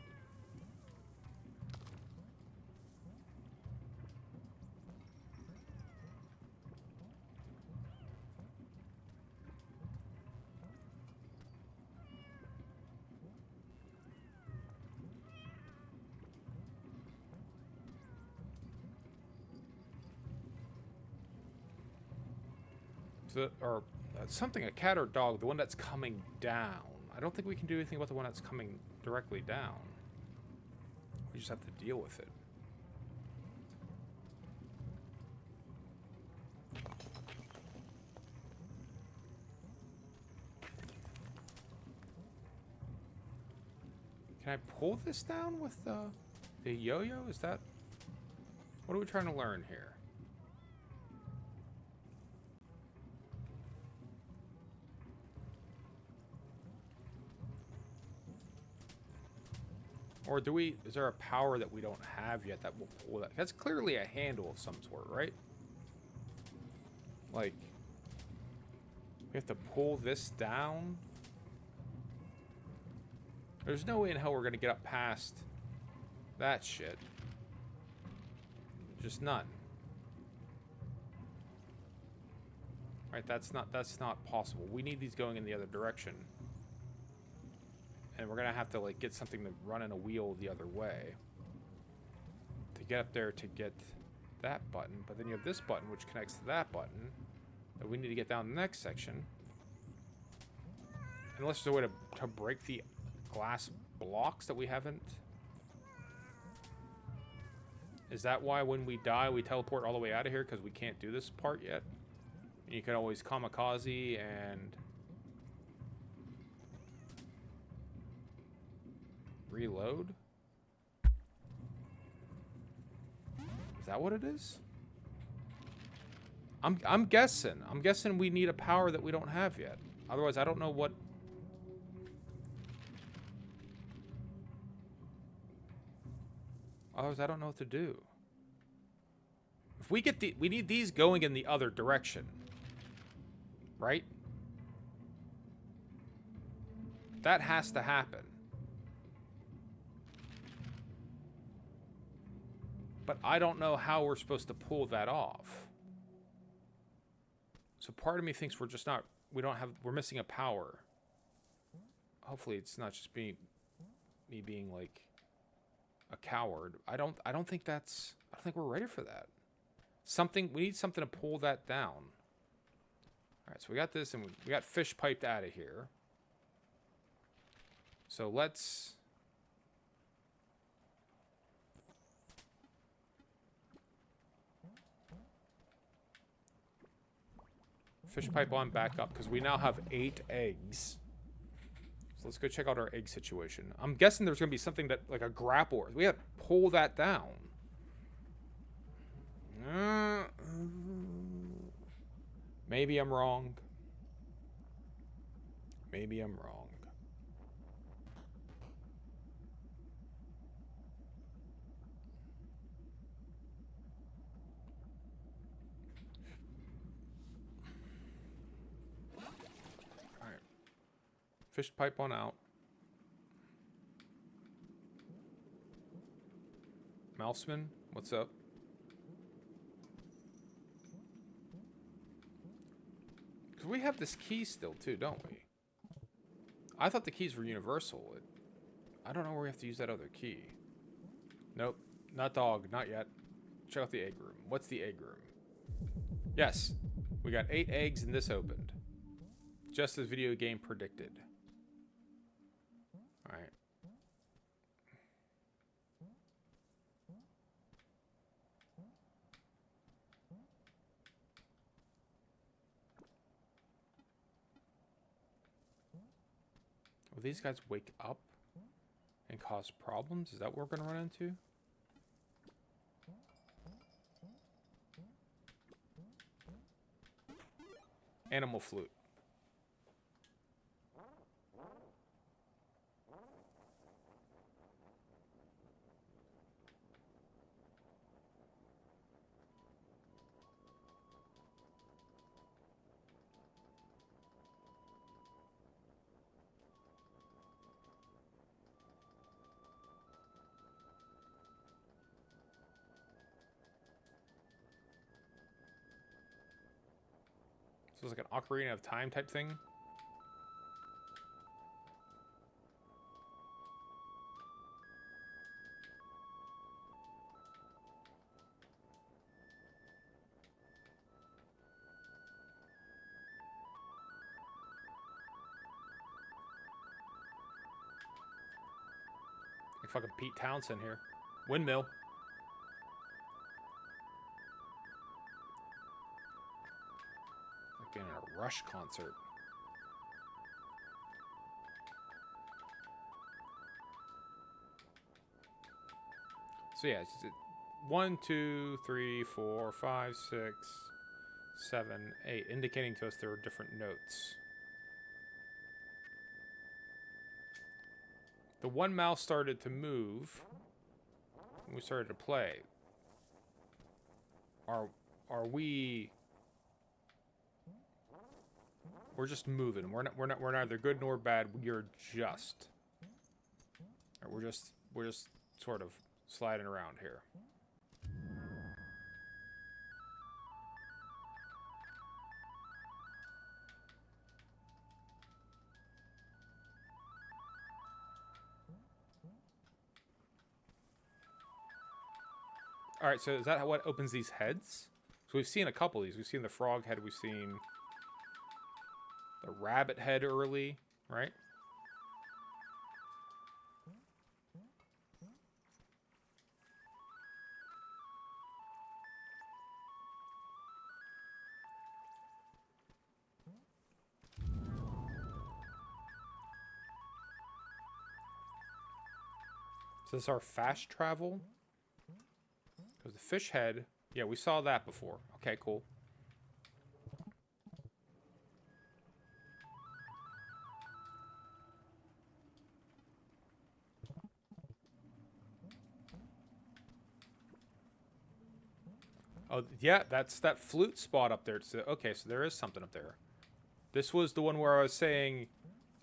Or something, a cat or dog, the one that's coming down. I don't think we can do anything about the one that's coming directly down. We just have to deal with it. Can I pull this down with the yo-yo? Is that... What are we trying to learn here? Or do we... Is there a power that we don't have yet that will pull that? That's clearly a handle of some sort, right? Like... We have to pull this down? There's no way in hell we're going to get up past that shit. Just none. Right, that's not possible. We need these going in the other direction. And we're going to have to, like, get something to run in a wheel the other way. To get up there to get that button. But then you have this button, which connects to that button. That we need to get down the next section. Unless there's a way to break the glass blocks that we haven't... Is that why when we die, we teleport all the way out of here? Because we can't do this part yet? And you can always kamikaze and... reload? Is that what it is? I'm guessing. I'm guessing we need a power that we don't have yet. Otherwise, I don't know what... Otherwise, I don't know what to do. If we get the... We need these going in the other direction. Right? That has to happen. But I don't know how we're supposed to pull that off. So part of me thinks we're just not... We're missing a power. Hopefully it's not just me being like a coward. I don't think that's... I don't think we're ready for that. We need something to pull that down. Alright, so we got this and we got fish piped out of here. So let's... Fish pipe on back up, because we now have 8 eggs. So let's go check out our egg situation. I'm guessing there's going to be something that, like a grapple. We got to pull that down. Maybe I'm wrong. Maybe I'm wrong. Fish pipe on out. Mouseman, what's up? Because we have this key still too, don't we? I thought the keys were universal. I don't know where we have to use that other key. Nope, not dog, not yet. Check out the egg room. What's the egg room? Yes, we got 8 eggs and this opened. Just as video game predicted. Alright. Will these guys wake up and cause problems? Is that what we're going to run into? Animal flute. So it's like an Ocarina of Time type thing. Like fucking Pete Townsend here. Windmill. Like being in a Rush concert. So yeah, it's 1, 2, 3, 4, 5, 6, 7, 8, indicating to us there are different notes. The one mouse started to move when we started to play. Are we? We're just moving. We're neither good nor bad. We're just. Or we're just sort of sliding around here. All right, so is that what opens these heads? So we've seen a couple of these. We've seen the frog head. We've seen the rabbit head early, right? So this is our fast travel. Because the fish head, yeah, we saw that before. Okay, cool. Oh, yeah, that's that flute spot up there. So, okay, so there is something up there. This was the one where I was saying,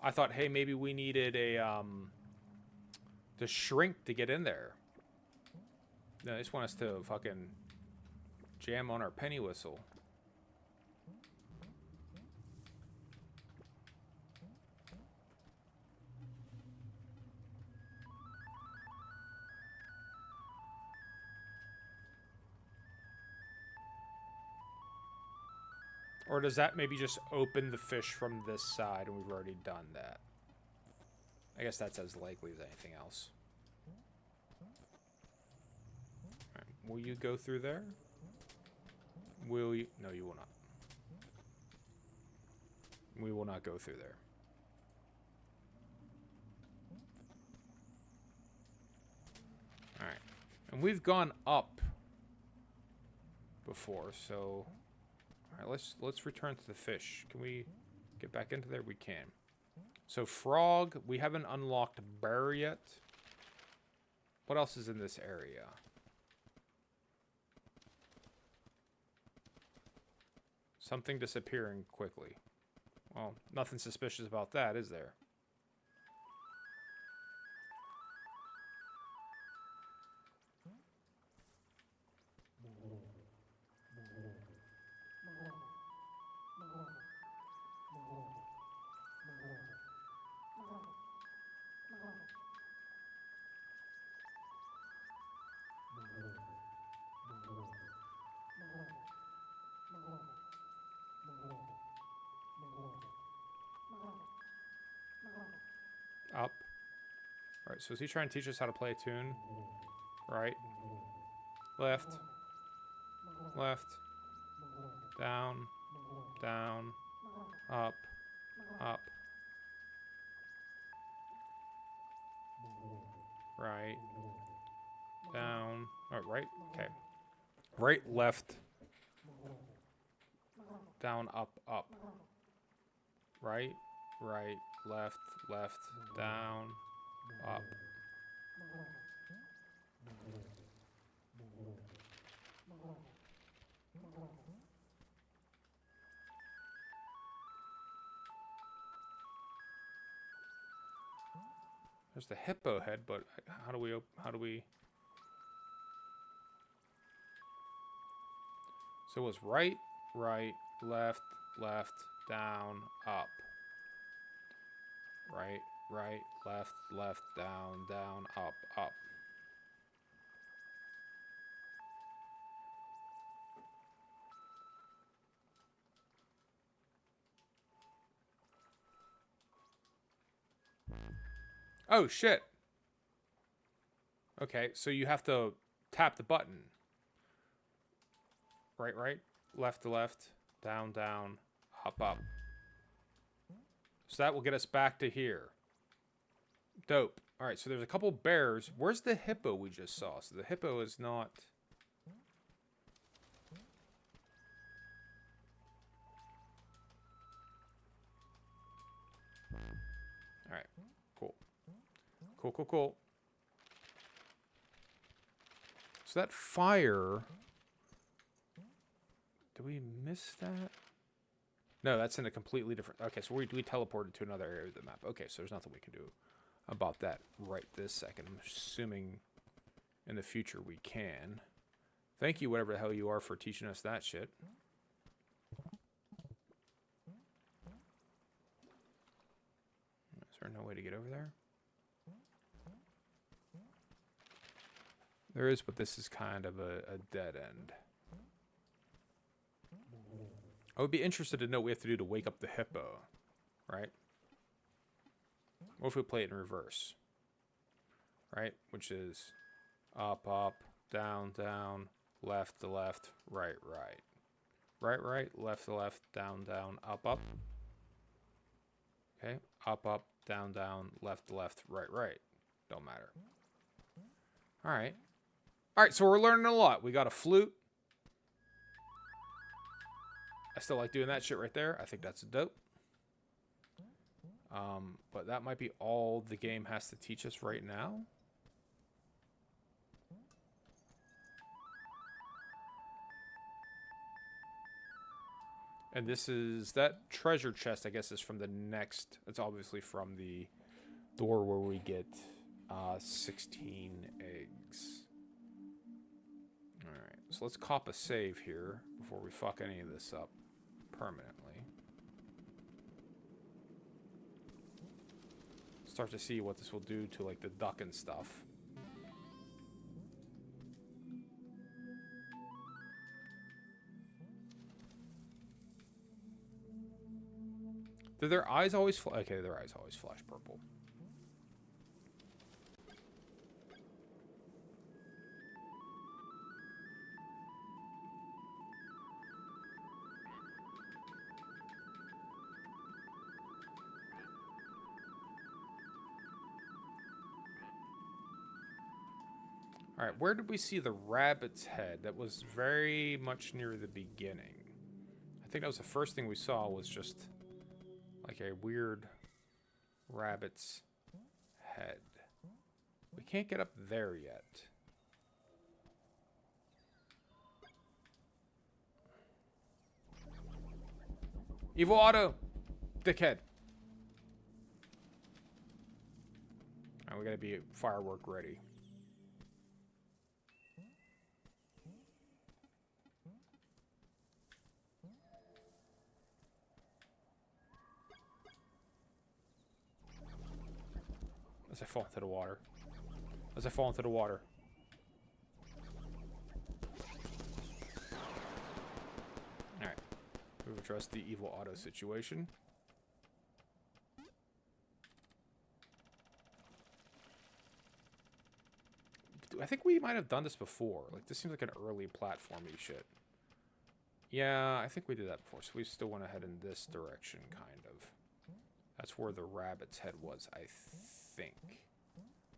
I thought, hey, maybe we needed a, to shrink to get in there. No, they just want us to fucking jam on our penny whistle. Or does that maybe just open the fish from this side and we've already done that? I guess that's as likely as anything else. Right. Will you go through there? Will you? No, you will not. We will not go through there. Alright. And we've gone up before, so... Alright, let's return to the fish. Can we get back into there? We can. So frog, we haven't unlocked bear yet. What else is in this area? Something disappearing quickly. Well, nothing suspicious about that, is there? Up. Alright, so is he trying to teach us how to play a tune? Right. Left. Left. Down. Down. Up. Up. Right. Down. Oh, right. Okay. Right, left. Down, up, up. Right, right, left, left, down, up. There's the hippo head, but how do we... So it was right, right, left, left, down, up. Right, right, left, left, down, down, up, up. Oh, shit. Okay, so you have to tap the button. Right, right, left to left, down, down, up, up. So that will get us back to here. Dope. All right, so there's a couple bears. Where's the hippo we just saw? So the hippo is not... All right, cool. Cool, cool, cool. So that fire... Did we miss that? No, that's in a completely different... Okay, so we teleported to another area of the map. Okay, so there's nothing we can do about that right this second. I'm assuming in the future we can. Thank you, whatever the hell you are, for teaching us that shit. Is there no way to get over there? There is, but this is kind of a dead end. I would be interested to know what we have to do to wake up the hippo, right? What if we play it in reverse? Right? Which is up, up, down, down, left to left, right, right. Right, right, left to left, down, down, up, up. Okay? Up, up, down, down, left to left, right, right. Don't matter. Alright. Alright, so we're learning a lot. We got a flute. I still like doing that shit right there. I think that's dope. But that might be all the game has to teach us right now. And this is... That treasure chest, I guess, is from the next... It's obviously from the door where we get 16 eggs. Alright, so let's cop a save here before we fuck any of this up permanently. Start to see what this will do to, like, the duck and stuff. Do their eyes always flash? Okay, their eyes always flash purple. Alright, where did we see the rabbit's head? That was very much near the beginning. I think that was the first thing we saw, was just like a weird rabbit's head. We can't get up there yet. Evil Otto! Dickhead! Alright, we gotta be firework ready. As I fall into the water. As I fall into the water. Alright. We've addressed the Evil Otto situation. I think we might have done this before. Like, this seems like an early platformy shit. Yeah, I think we did that before. So we still went ahead in this direction, kind of. That's where the rabbit's head was, I think.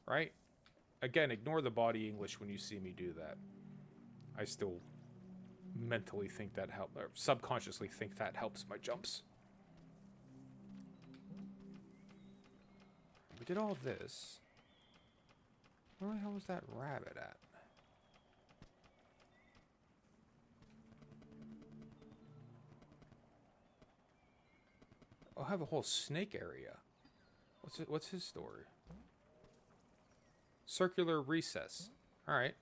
Right? Again, ignore the body English when you see me do that. I still mentally think that helps, or subconsciously think that helps my jumps. We did all this. Where the hell was that rabbit at? Oh, I have a whole snake area. What's his story? Circular recess. Alright.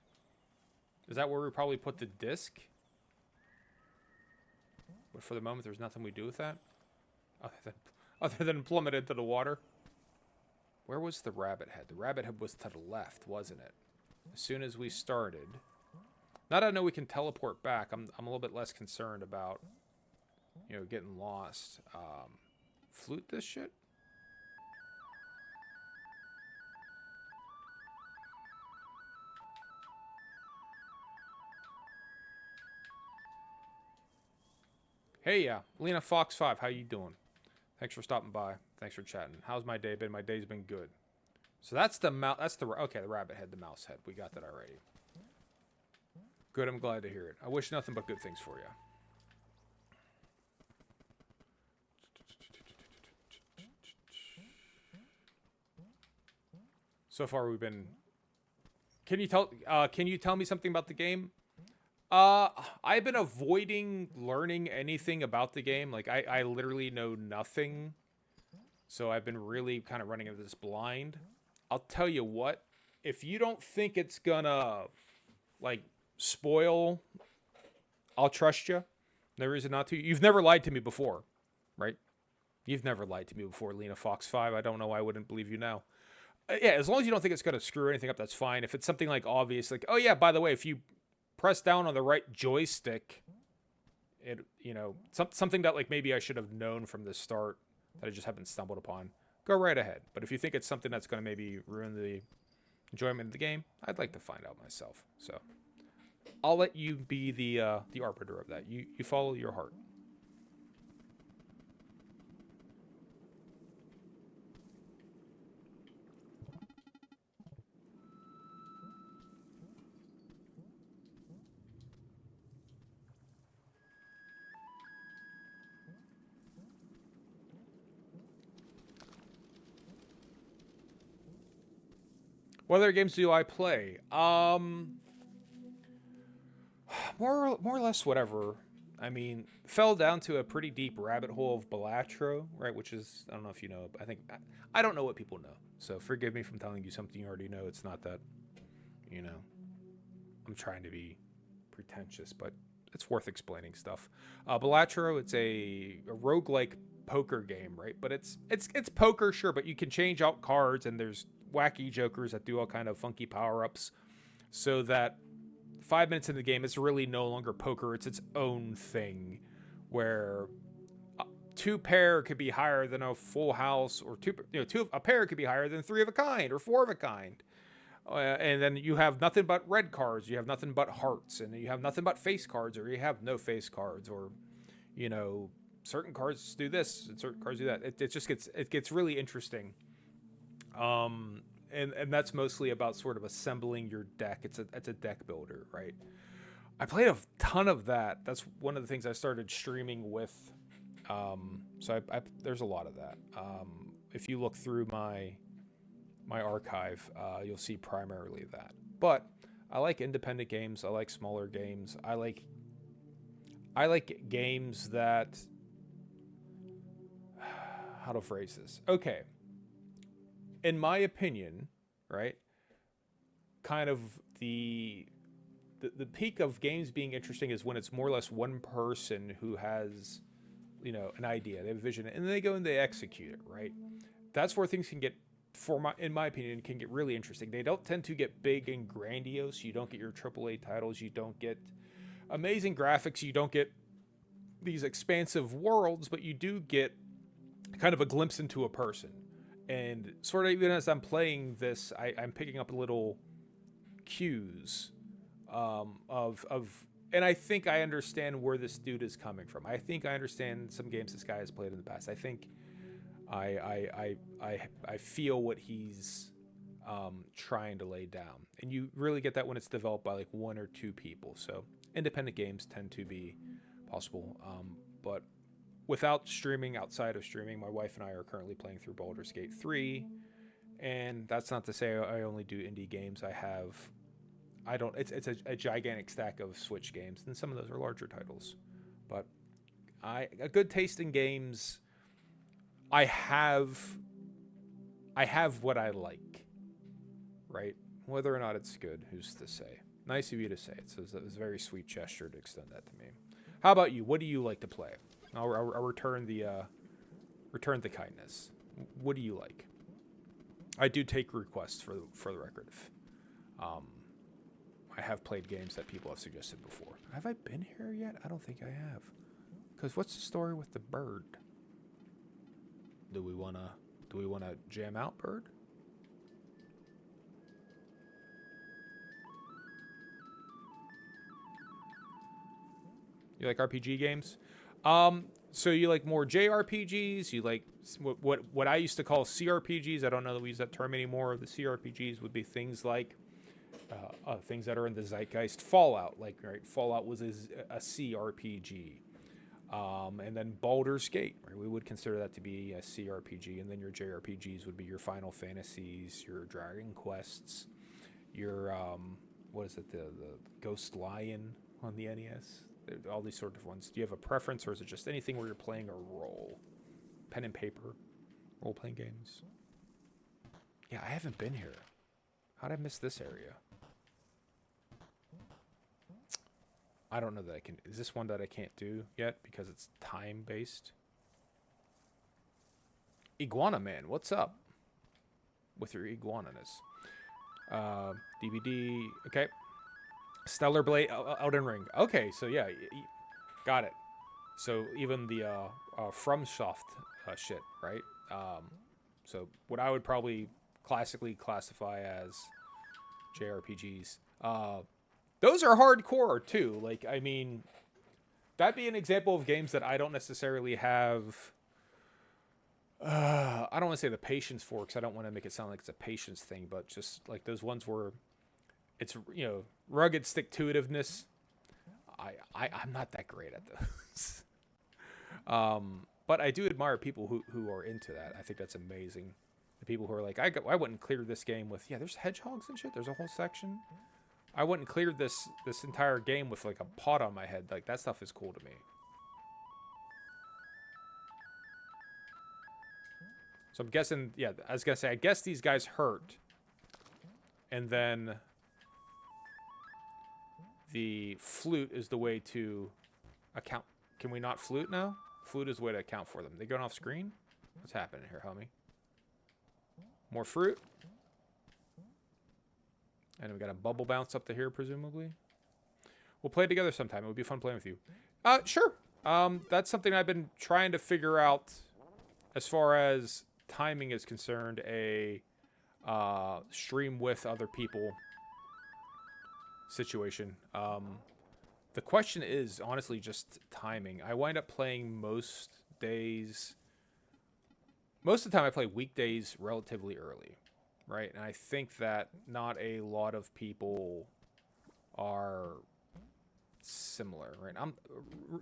Is that where we probably put the disc? But for the moment, there's nothing we do with that? Other than plummet into the water? Where was the rabbit head? The rabbit head was to the left, wasn't it? As soon as we started. Now that I know we can teleport back, I'm a little bit less concerned about, you know, getting lost. Flute this shit? Hey, yeah. Lena Fox5, how you doing? Thanks for stopping by. Thanks for chatting. How's my day been? My day's been good. So that's the mouse. That's the okay. The rabbit head, the mouse head. We got that already. Good. I'm glad to hear it. I wish nothing but good things for you. So far, we've been. Can you tell? Can you tell me something about the game? I've been avoiding learning anything about the game. Like I literally know nothing. So I've been really kind of running into this blind. I'll tell you what. If you don't think it's gonna like spoil, I'll trust you. No reason not to. You've never lied to me before, right? You've never lied to me before, Lena Fox 5. I don't know why I wouldn't believe you now. Yeah, as long as you don't think it's going to screw anything up, that's fine. If it's something like obvious, like, oh yeah, by the way, if you press down on the right joystick, it, something that like maybe I should have known from the start that I just haven't stumbled upon, go right ahead. But if you think it's something that's going to maybe ruin the enjoyment of the game, I'd like to find out myself. So I'll let you be the arbiter of that. You follow your heart. What other games do I play? More or less whatever. I mean, fell down to a pretty deep rabbit hole of Balatro, right? Which is, I don't know if you know, but I don't know what people know. So forgive me from telling you something you already know. It's not that, I'm trying to be pretentious, but it's worth explaining stuff. Balatro, it's a roguelike poker game, right? But it's poker, sure, but you can change out cards, and there's wacky jokers that do all kind of funky power-ups, so that 5 minutes into the game, it's really no longer poker. It's its own thing, where two pair could be higher than a full house, or a pair could be higher than three of a kind or four of a kind. And then you have nothing but red cards, you have nothing but hearts, and you have nothing but face cards, or you have no face cards, or certain cards do this and certain cards do that. It gets really interesting. And that's mostly about sort of assembling your deck. It's a deck builder, right? I played a ton of that. That's one of the things I started streaming with. So there's a lot of that. If you look through my archive, you'll see primarily that. But I like independent games. I like smaller games. I like games that, how to phrase this? Okay. In my opinion, right? Kind of the peak of games being interesting is when it's more or less one person who has, an idea, they have a vision, and they go and they execute it, right? That's where things can get, in my opinion, can get really interesting. They don't tend to get big and grandiose. You don't get your AAA titles. You don't get amazing graphics. You don't get these expansive worlds, but you do get kind of a glimpse into a person. And sort of even as I'm playing this, I'm picking up little cues of and I think I understand where this dude is coming from. I think I understand some games this guy has played in the past. I think I feel what he's trying to lay down, and you really get that when it's developed by like one or two people. So independent games tend to be possible, but without streaming, outside of streaming, my wife and I are currently playing through Baldur's Gate 3, and that's not to say I only do indie games. It's a gigantic stack of Switch games, and some of those are larger titles. But a good taste in games, I have what I like, right? Whether or not it's good, who's to say? Nice of you to say it. So it was a very sweet gesture to extend that to me. How about you? What do you like to play? I'll return the kindness. What do you like? I do take requests for the record. I have played games that people have suggested before. Have I been here yet? I don't think I have. Because what's the story with the bird? Do we wanna jam out, bird? You like RPG games? So you like more JRPGs? You like what I used to call CRPGs? I don't know that we use that term anymore. The CRPGs would be things like things that are in the zeitgeist. Fallout, like right, Fallout was a CRPG, and then Baldur's Gate, right? We would consider that to be a CRPG, and then your JRPGs would be your Final Fantasies, your Dragon Quests, your what is it, the Ghost Lion on the NES. All these sort of ones. Do you have a preference, or is it just anything where you're playing a role? Pen and paper, role-playing games. Yeah, I haven't been here. How'd I miss this area? I don't know that I can... Is this one that I can't do yet because it's time-based? Iguana Man, what's up? With your iguananess. DVD, okay. Stellar Blade, Elden Ring. Okay, so yeah, got it. So even the FromSoft shit, right? So what I would probably classically classify as JRPGs. Those are hardcore too. Like, I mean, that'd be an example of games that I don't necessarily have. I don't want to say the patience for, because I don't want to make it sound like it's a patience thing, but just like those ones where it's, you know, rugged stick-to-itiveness. I'm not that great at those. But I do admire people who are into that. I think that's amazing. The people who are like, I wouldn't clear this game with, yeah, there's hedgehogs and shit. There's a whole section. I wouldn't clear this entire game with like a pot on my head. Like, that stuff is cool to me. So I'm guessing, yeah, I was gonna say, I guess these guys hurt. And then the flute is the way to account. Can we not flute now? Flute is the way to account for them. They going off screen? What's happening here, homie? More fruit. And we got a bubble bounce up to here, presumably. We'll play together sometime. It would be fun playing with you. Sure. That's something I've been trying to figure out as far as timing is concerned. A stream with other people situation. The question is honestly just timing. I wind up playing most days. Most of the time I play weekdays relatively early, right? And I think that not a lot of people are similar, right?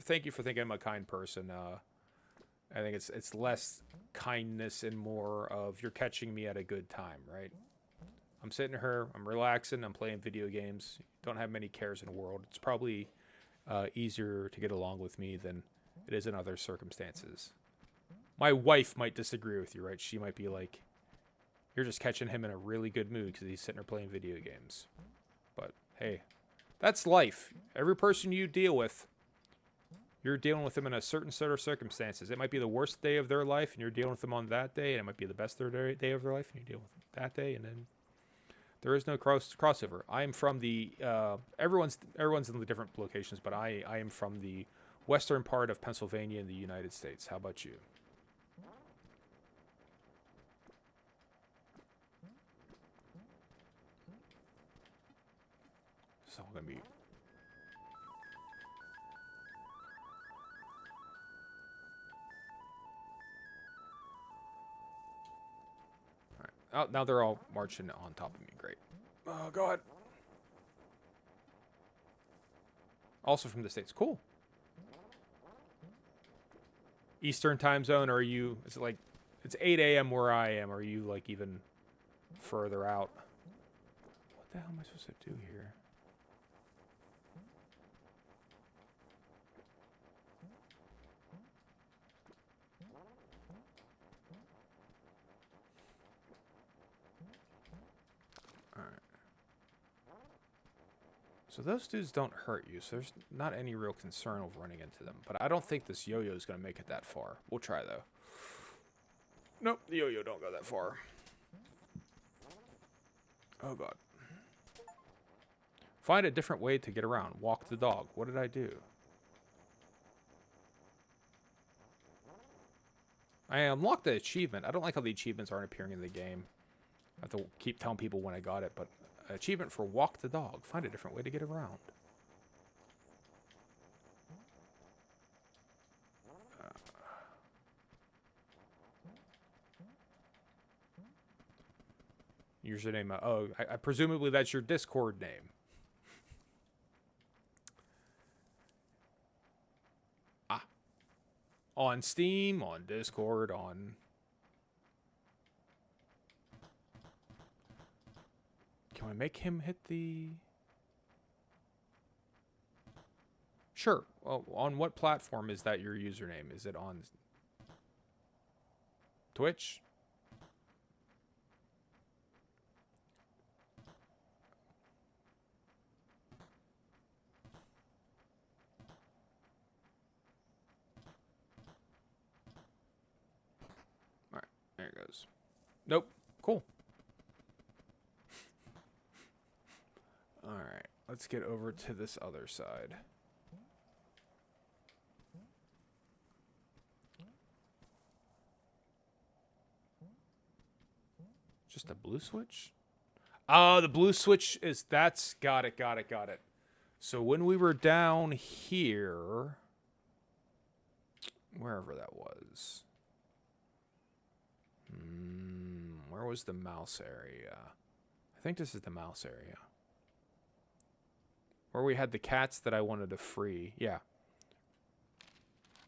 Thank you for thinking I'm a kind person. I think it's less kindness and more of you're catching me at a good time, right? I'm sitting here, I'm relaxing, I'm playing video games, don't have many cares in the world. It's probably easier to get along with me than it is in other circumstances. My wife might disagree with you, right? She might be like, you're just catching him in a really good mood because he's sitting there playing video games. But hey, that's life. Every person you deal with, you're dealing with them in a certain set of circumstances. It might be the worst day of their life, and you're dealing with them on that day, and it might be the best day of their life, and you deal with them that day, and then there is no crossover. I am from the everyone's in the different locations, but I am from the western part of Pennsylvania in the United States. How about you? It's all gonna be. Oh, now they're all marching on top of me. Great. Oh, God. Also from the States. Cool. Eastern time zone, or are you... Is it like... It's 8 a.m. where I am. Are you, like, even further out? What the hell am I supposed to do here? So those dudes don't hurt you, so there's not any real concern of running into them. But I don't think this yo-yo is going to make it that far. We'll try, though. Nope, the yo-yo don't go that far. Oh, God. Find a different way to get around. Walk the dog. What did I do? I unlocked the achievement. I don't like how the achievements aren't appearing in the game. I have to keep telling people when I got it, but... Achievement for walk the dog. Find a different way to get around. Username. Oh, I presumably that's your Discord name. Ah. On Steam, on Discord, on... Can we make him hit the... Sure. Well, on what platform is that your username? Is it on Twitch? All right, there it goes. Nope. Cool. All right, let's get over to this other side. Just a blue switch? Oh, the blue switch is... That's... Got it. So when we were down here... Wherever that was. Where was the mouse area? I think this is the mouse area. Where we had the cats that I wanted to free. Yeah.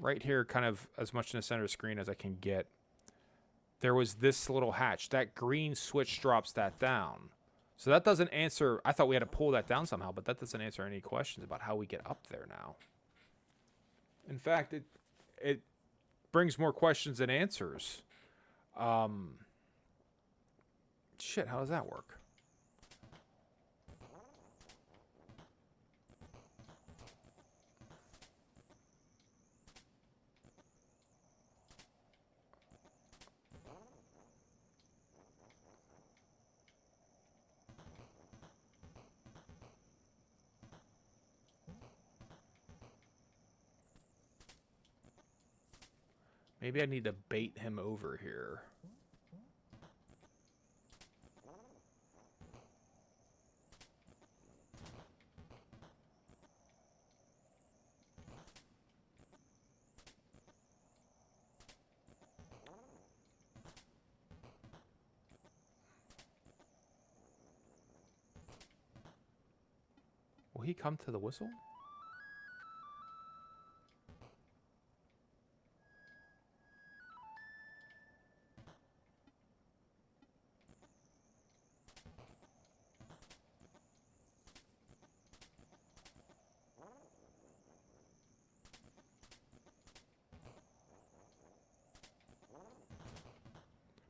Right here, kind of as much in the center of the screen as I can get. There was this little hatch. That green switch drops that down. So that doesn't answer... I thought we had to pull that down somehow, but that doesn't answer any questions about how we get up there now. In fact, it brings more questions than answers. Shit, how does that work? Maybe I need to bait him over here. Will he come to the whistle?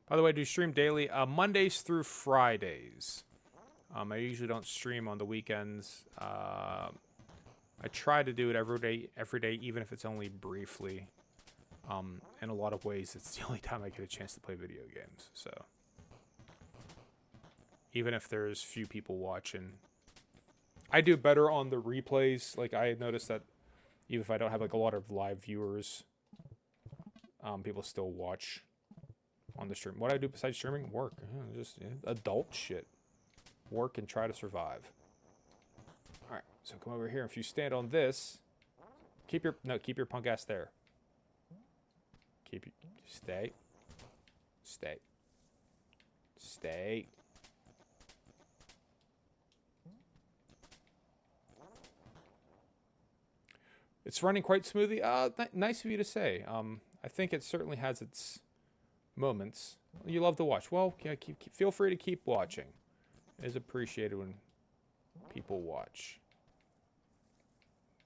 By the way, I do stream daily, Mondays through Fridays. I usually don't stream on the weekends. I try to do it every day, even if it's only briefly. In a lot of ways, it's the only time I get a chance to play video games. So, even if there's few people watching, I do better on the replays. Like, I noticed that even if I don't have like a lot of live viewers, people still watch on the stream. What I do besides streaming? Work. Just adult shit. Work and try to survive. Alright, so come over here. If you stand on this, keep your punk ass there. Stay. It's running quite smoothly. Nice of you to say. I think it certainly has its moments. You love to watch. Well, yeah, feel free to keep watching. It is appreciated when people watch.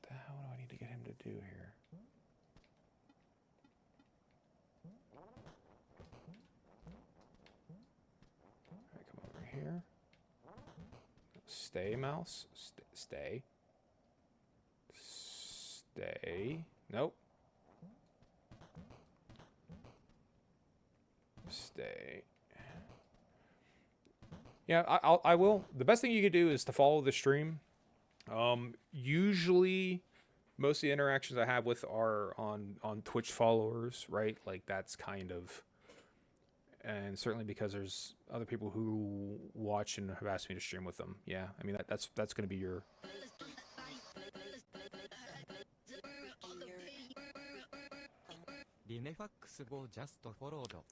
What the hell do I need to get him to do here? Alright, come over here. Stay, mouse. Stay. Nope. Stay. Yeah, I will. The best thing you could do is to follow the stream. Usually, most of the interactions I have with are on Twitch followers, right? Like, that's kind of... And certainly because there's other people who watch and have asked me to stream with them. Yeah, I mean, that's going to be your...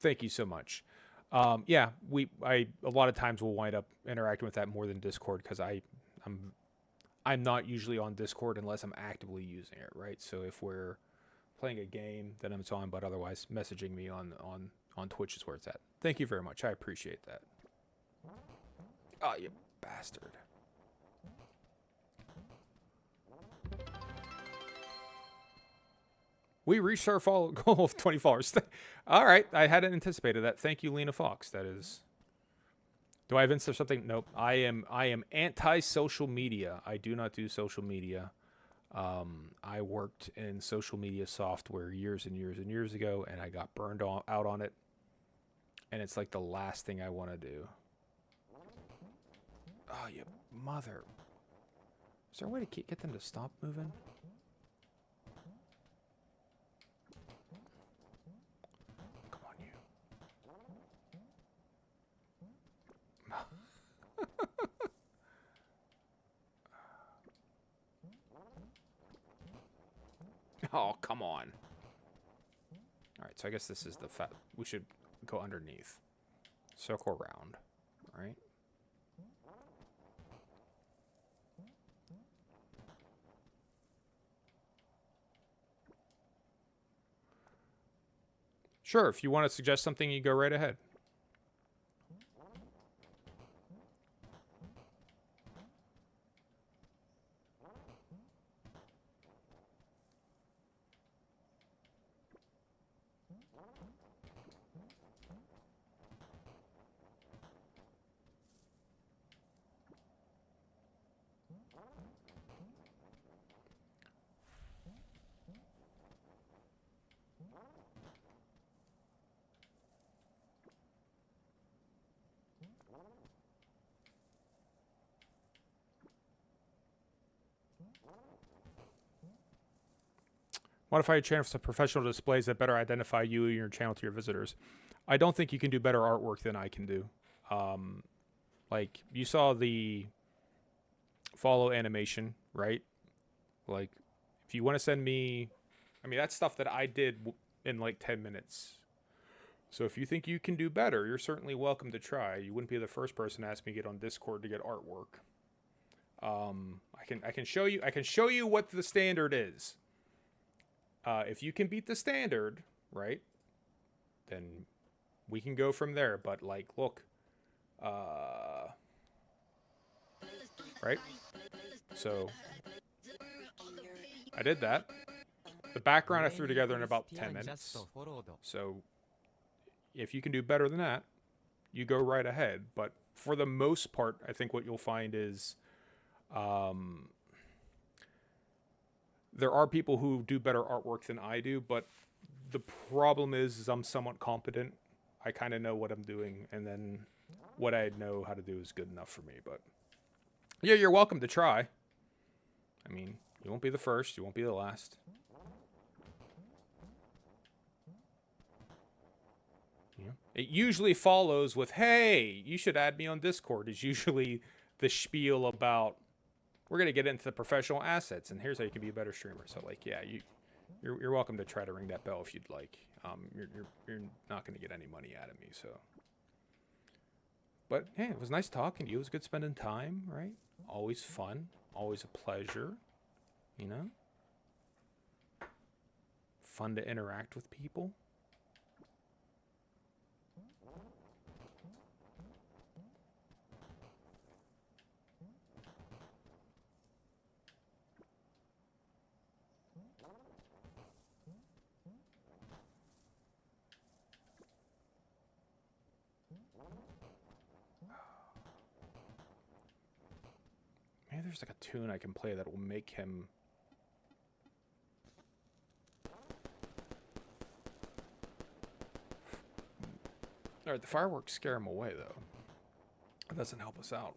Thank you so much. Yeah, a lot of times will wind up interacting with that more than Discord because I'm I'm not usually on Discord unless I'm actively using it, right? So if we're playing a game, then it's on, but otherwise messaging me on Twitch is where it's at. Thank you very much. I appreciate that. Oh, you bastard. We reached our goal of 20 followers. All right, I hadn't anticipated that. Thank you, Lena Fox. That is. Do I have Insta or something? Nope. I am anti social media. I do not do social media. I worked in social media software years and years and years ago, and I got burned out on it. And it's like the last thing I want to do. Oh, you mother. Is there a way to get them to stop moving? Come on, you. Oh, come on. Alright, so I guess this is the we should go underneath. Circle around, right? Sure, if you want to suggest something, you go right ahead. Modify your channel for some professional displays that better identify you and your channel to your visitors. I don't think you can do better artwork than I can do. Like, you saw the follow animation, right? Like, if you want to send me... I mean, that's stuff that I did in like 10 minutes. So if you think you can do better, you're certainly welcome to try. You wouldn't be the first person to ask me to get on Discord to get artwork. I can show you what the standard is. If you can beat the standard, right, then we can go from there. But like, look, right? So I did that. The background I threw together in about 10 minutes. So if you can do better than that, you go right ahead. But for the most part, I think what you'll find is there are people who do better artwork than I do, but the problem is I'm somewhat competent. I kind of know what I'm doing, and then what I know how to do is good enough for me. But yeah, you're welcome to try. I mean, you won't be the first, you won't be the last. Yeah. It usually follows with, hey, you should add me on Discord, is usually the spiel about, we're going to get into the professional assets, and here's how you can be a better streamer. So, like, yeah, you're welcome to try to ring that bell if you'd like. You're not going to get any money out of me, so. But, hey, it was nice talking to you. It was good spending time, right? Always fun. Always a pleasure, you know? Fun to interact with people. Maybe there's like a tune I can play that will make him... Alright, the fireworks scare him away, though. It doesn't help us out.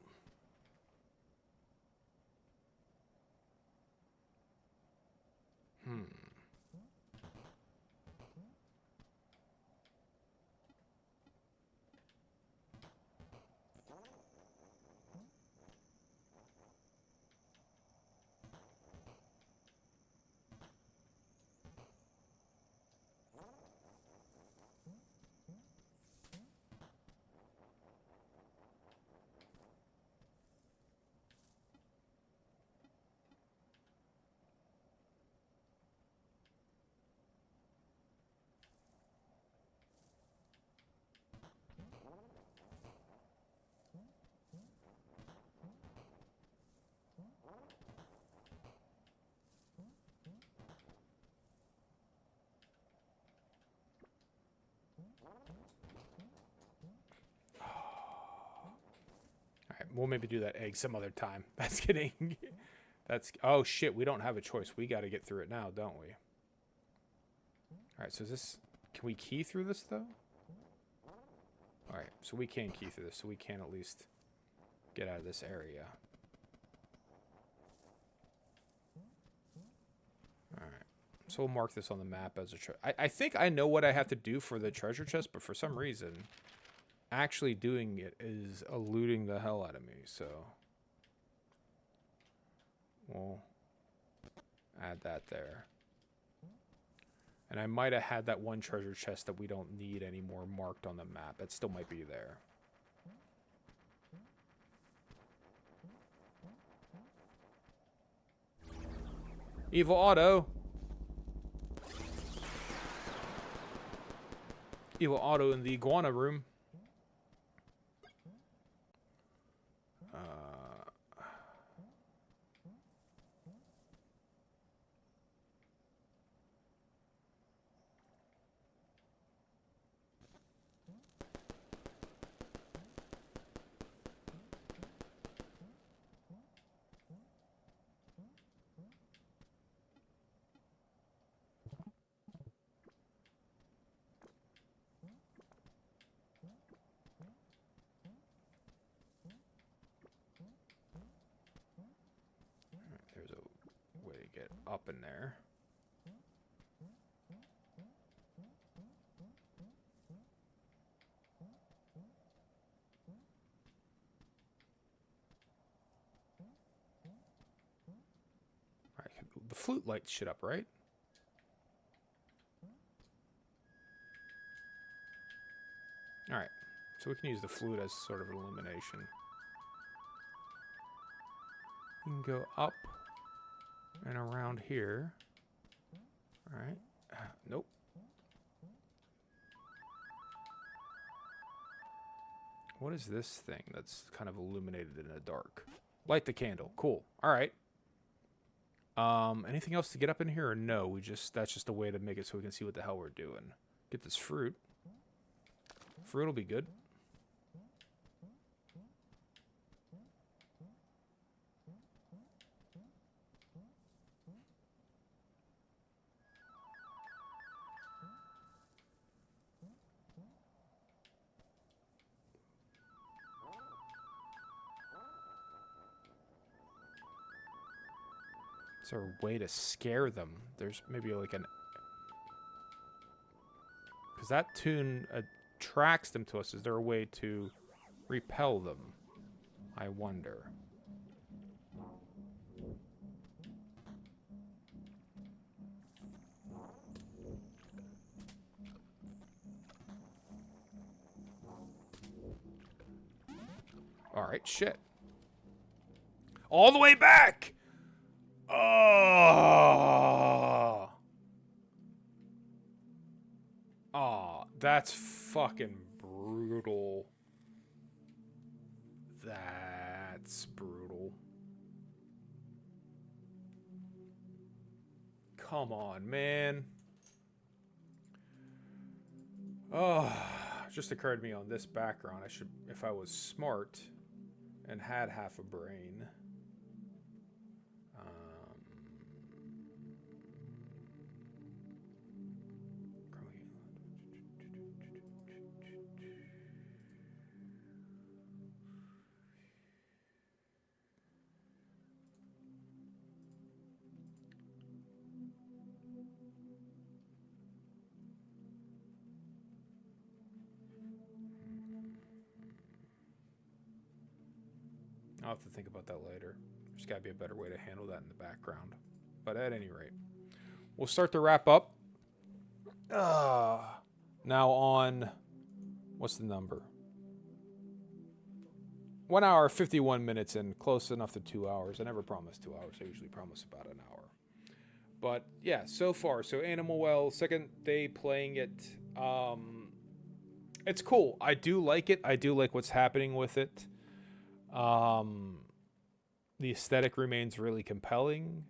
right, we'll maybe do that egg some other time. That's kidding. That's... Oh, shit. We don't have a choice. We got to get through it now, don't we? All right, so is this... Can we key through this, though? All right, so we can key through this, so we can at least get out of this area. All right, so we'll mark this on the map as a I think I know what I have to do for the treasure chest, but for some reason, actually doing it is eluding the hell out of me, so... We'll add that there. And I might have had that one treasure chest that we don't need anymore marked on the map. It still might be there. Evil Otto. Evil Otto in the iguana room. There's a way to get up in there. All right, the flute lights shit up, right? All right, so we can use the flute as sort of an illumination. You can go up and around here. All right. Nope. What is this thing that's kind of illuminated in the dark? Light the candle. Cool. All right. Anything else to get up in here or no? That's just a way to make it so we can see what the hell we're doing. Get this fruit. Fruit will be good. Is there a way to scare them? There's maybe like an... Because that tune attracts them to us. Is there a way to repel them? I wonder. Alright, shit. All the way back! Oh, that's fucking brutal. That's brutal. Come on, man. Oh, just occurred to me on this background. I should, if I was smart and had half a brain. I'll have to think about that later. There's got to be a better way to handle that in the background. But at any rate, we'll start to wrap up. Now on, what's the number? 1 hour, 51 minutes in, close enough to 2 hours. I never promise 2 hours. I usually promise about an hour. But yeah, so far. So Animal Well, second day playing it. It's cool. I do like it. I do like what's happening with it. The aesthetic remains really compelling.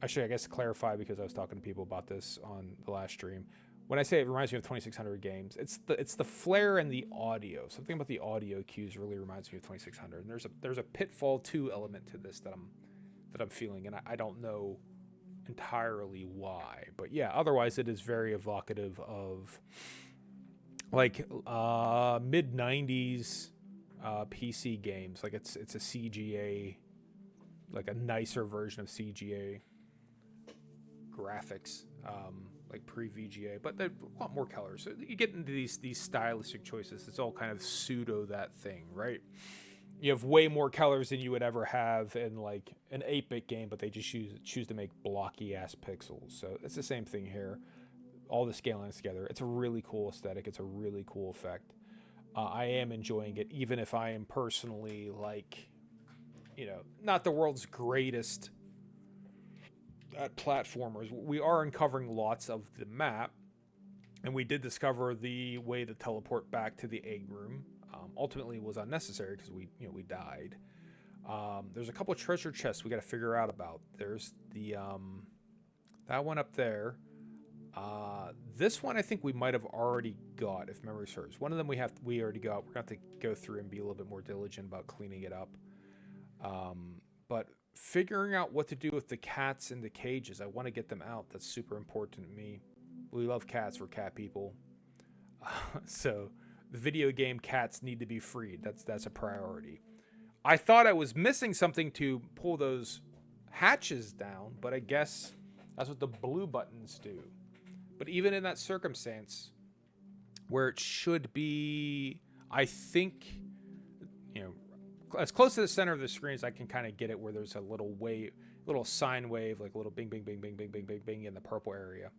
Actually, I guess to clarify, because I was talking to people about this on the last stream, when I say it reminds me of 2600 games, it's the flair and the audio. Something about the audio cues really reminds me of 2600. And there's a Pitfall 2 element to this that I'm feeling, and I don't know entirely why. But yeah, otherwise it is very evocative of like mid 90s PC games. Like it's a CGA, like a nicer version of CGA graphics. Like pre-VGA, but they're a lot more colors. So you get into these stylistic choices. It's all kind of pseudo that thing, right? You have way more colors than you would ever have in like an 8-bit game, but they just choose to make blocky ass pixels. So it's the same thing here. All the scaling together. It's a really cool aesthetic. It's a really cool effect. I am enjoying it, even if I am personally like, not the world's greatest at platformers. We are uncovering lots of the map, and we did discover the way to teleport back to the egg room. Ultimately, it was unnecessary because we died. There's a couple of treasure chests we got to figure out about. There's the that one up there. This one I think we might have already got, if memory serves. One of them we already got. We're gonna have to go through and be a little bit more diligent about cleaning it up. But figuring out what to do with the cats in the cages. I want to get them out. That's super important to me. We love cats. We're cat people. So the video game cats need to be freed. That's a priority. I thought I was missing something to pull those hatches down, but I guess that's what the blue buttons do. But even in that circumstance, where it should be, I think, as close to the center of the screen as I can kind of get it, where there's a little wave, little sine wave, like a little bing, bing, bing, bing, bing, bing, bing, bing in the purple area.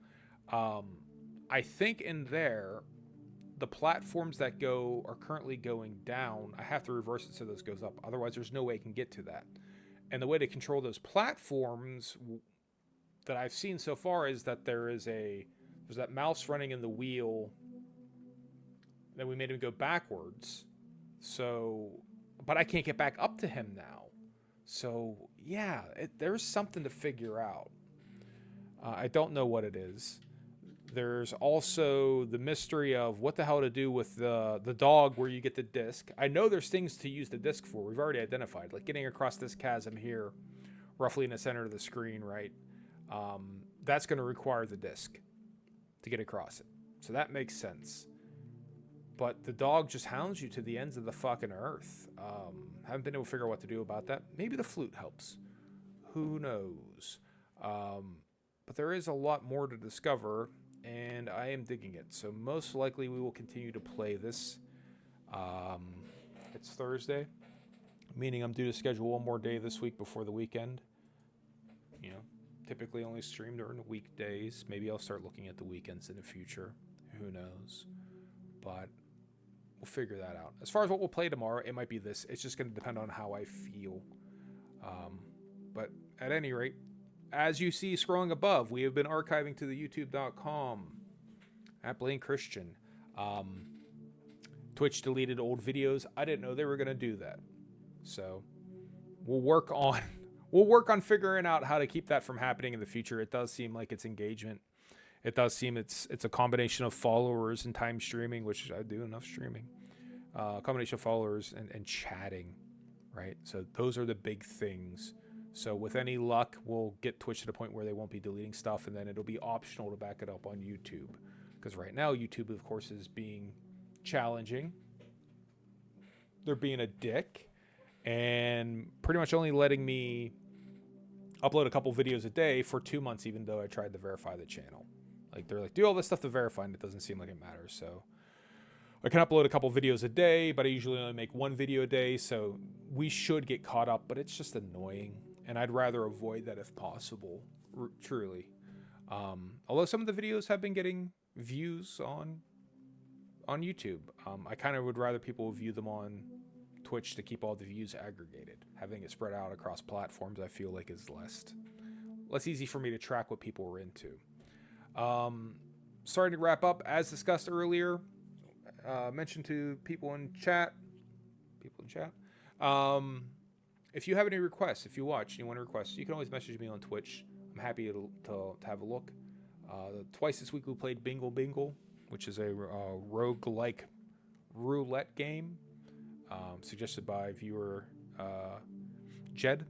I think in there, the platforms that are currently going down, I have to reverse it so this goes up. Otherwise, there's no way I can get to that. And the way to control those platforms that I've seen so far is that there's that mouse running in the wheel. Then we made him go backwards. So, but I can't get back up to him now. So yeah, there's something to figure out. I don't know what it is. There's also the mystery of what the hell to do with the dog where you get the disc. I know there's things to use the disc for. We've already identified, like getting across this chasm here, roughly in the center of the screen, right? That's going to require the disc to get across it. So that makes sense. But the dog just hounds you to the ends of the fucking earth. Haven't been able to figure out what to do about that. Maybe the flute helps. Who knows? But there is a lot more to discover, and I am digging it. So most likely we will continue to play this. It's Thursday, meaning I'm due to schedule one more day this week before the weekend. Typically only stream during the weekdays. Maybe I'll start looking at the weekends in the future. Who knows? But we'll figure that out. As far as what we'll play tomorrow, it might be this. It's just going to depend on how I feel. But at any rate, as you see scrolling above, we have been archiving to the youtube.com at Blaine Christian. Twitch deleted old videos. I didn't know they were going to do that. So we'll work on figuring out how to keep that from happening in the future. It does seem like it's engagement. It does seem it's a combination of followers and time streaming, which I do enough streaming. Combination of followers and chatting, right? So those are the big things. So with any luck, we'll get Twitch to the point where they won't be deleting stuff, and then it'll be optional to back it up on YouTube. Because right now, YouTube, of course, is being challenging. They're being a dick, and pretty much only letting me upload a couple videos a day for 2 months, even though I tried to verify the channel. Like, they're like, do all this stuff to verify, and it doesn't seem like it matters. So I can upload a couple videos a day, but I usually only make one video a day, so we should get caught up, but it's just annoying, and I'd rather avoid that if possible, truly. Although some of the videos have been getting views on YouTube. I kind of would rather people view them on Twitch to keep all the views aggregated. Having it spread out across platforms, I feel like is less easy for me to track what people are into. Starting to wrap up, as discussed earlier, mentioned to people in chat. If you have any requests, if you watch and you want to request, you can always message me on Twitch. I'm happy to have a look. Twice this week we played Bingle Bingle, which is a roguelike roulette game suggested by viewer Jed.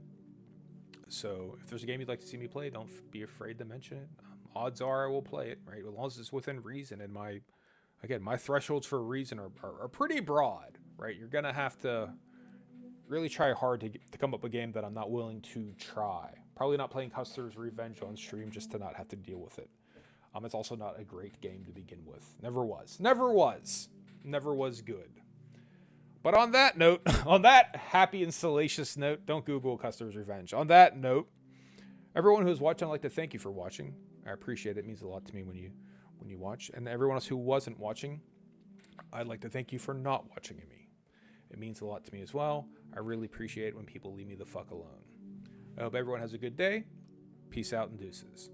So if there's a game you'd like to see me play, don't be afraid to mention it. Odds are I will play it, right? As long as it's within reason. And my thresholds for a reason are pretty broad, right? You're going to have to really try hard to come up with a game that I'm not willing to try. Probably not playing Custer's Revenge on stream just to not have to deal with it. It's also not a great game to begin with. Never was. Never was. Never was good. But on that note, on that happy and salacious note, don't Google Custer's Revenge. On that note, everyone who's watching, I'd like to thank you for watching. I appreciate it. It means a lot to me when you watch. And everyone else who wasn't watching, I'd like to thank you for not watching me. It means a lot to me as well. I really appreciate it when people leave me the fuck alone. I hope everyone has a good day. Peace out and deuces.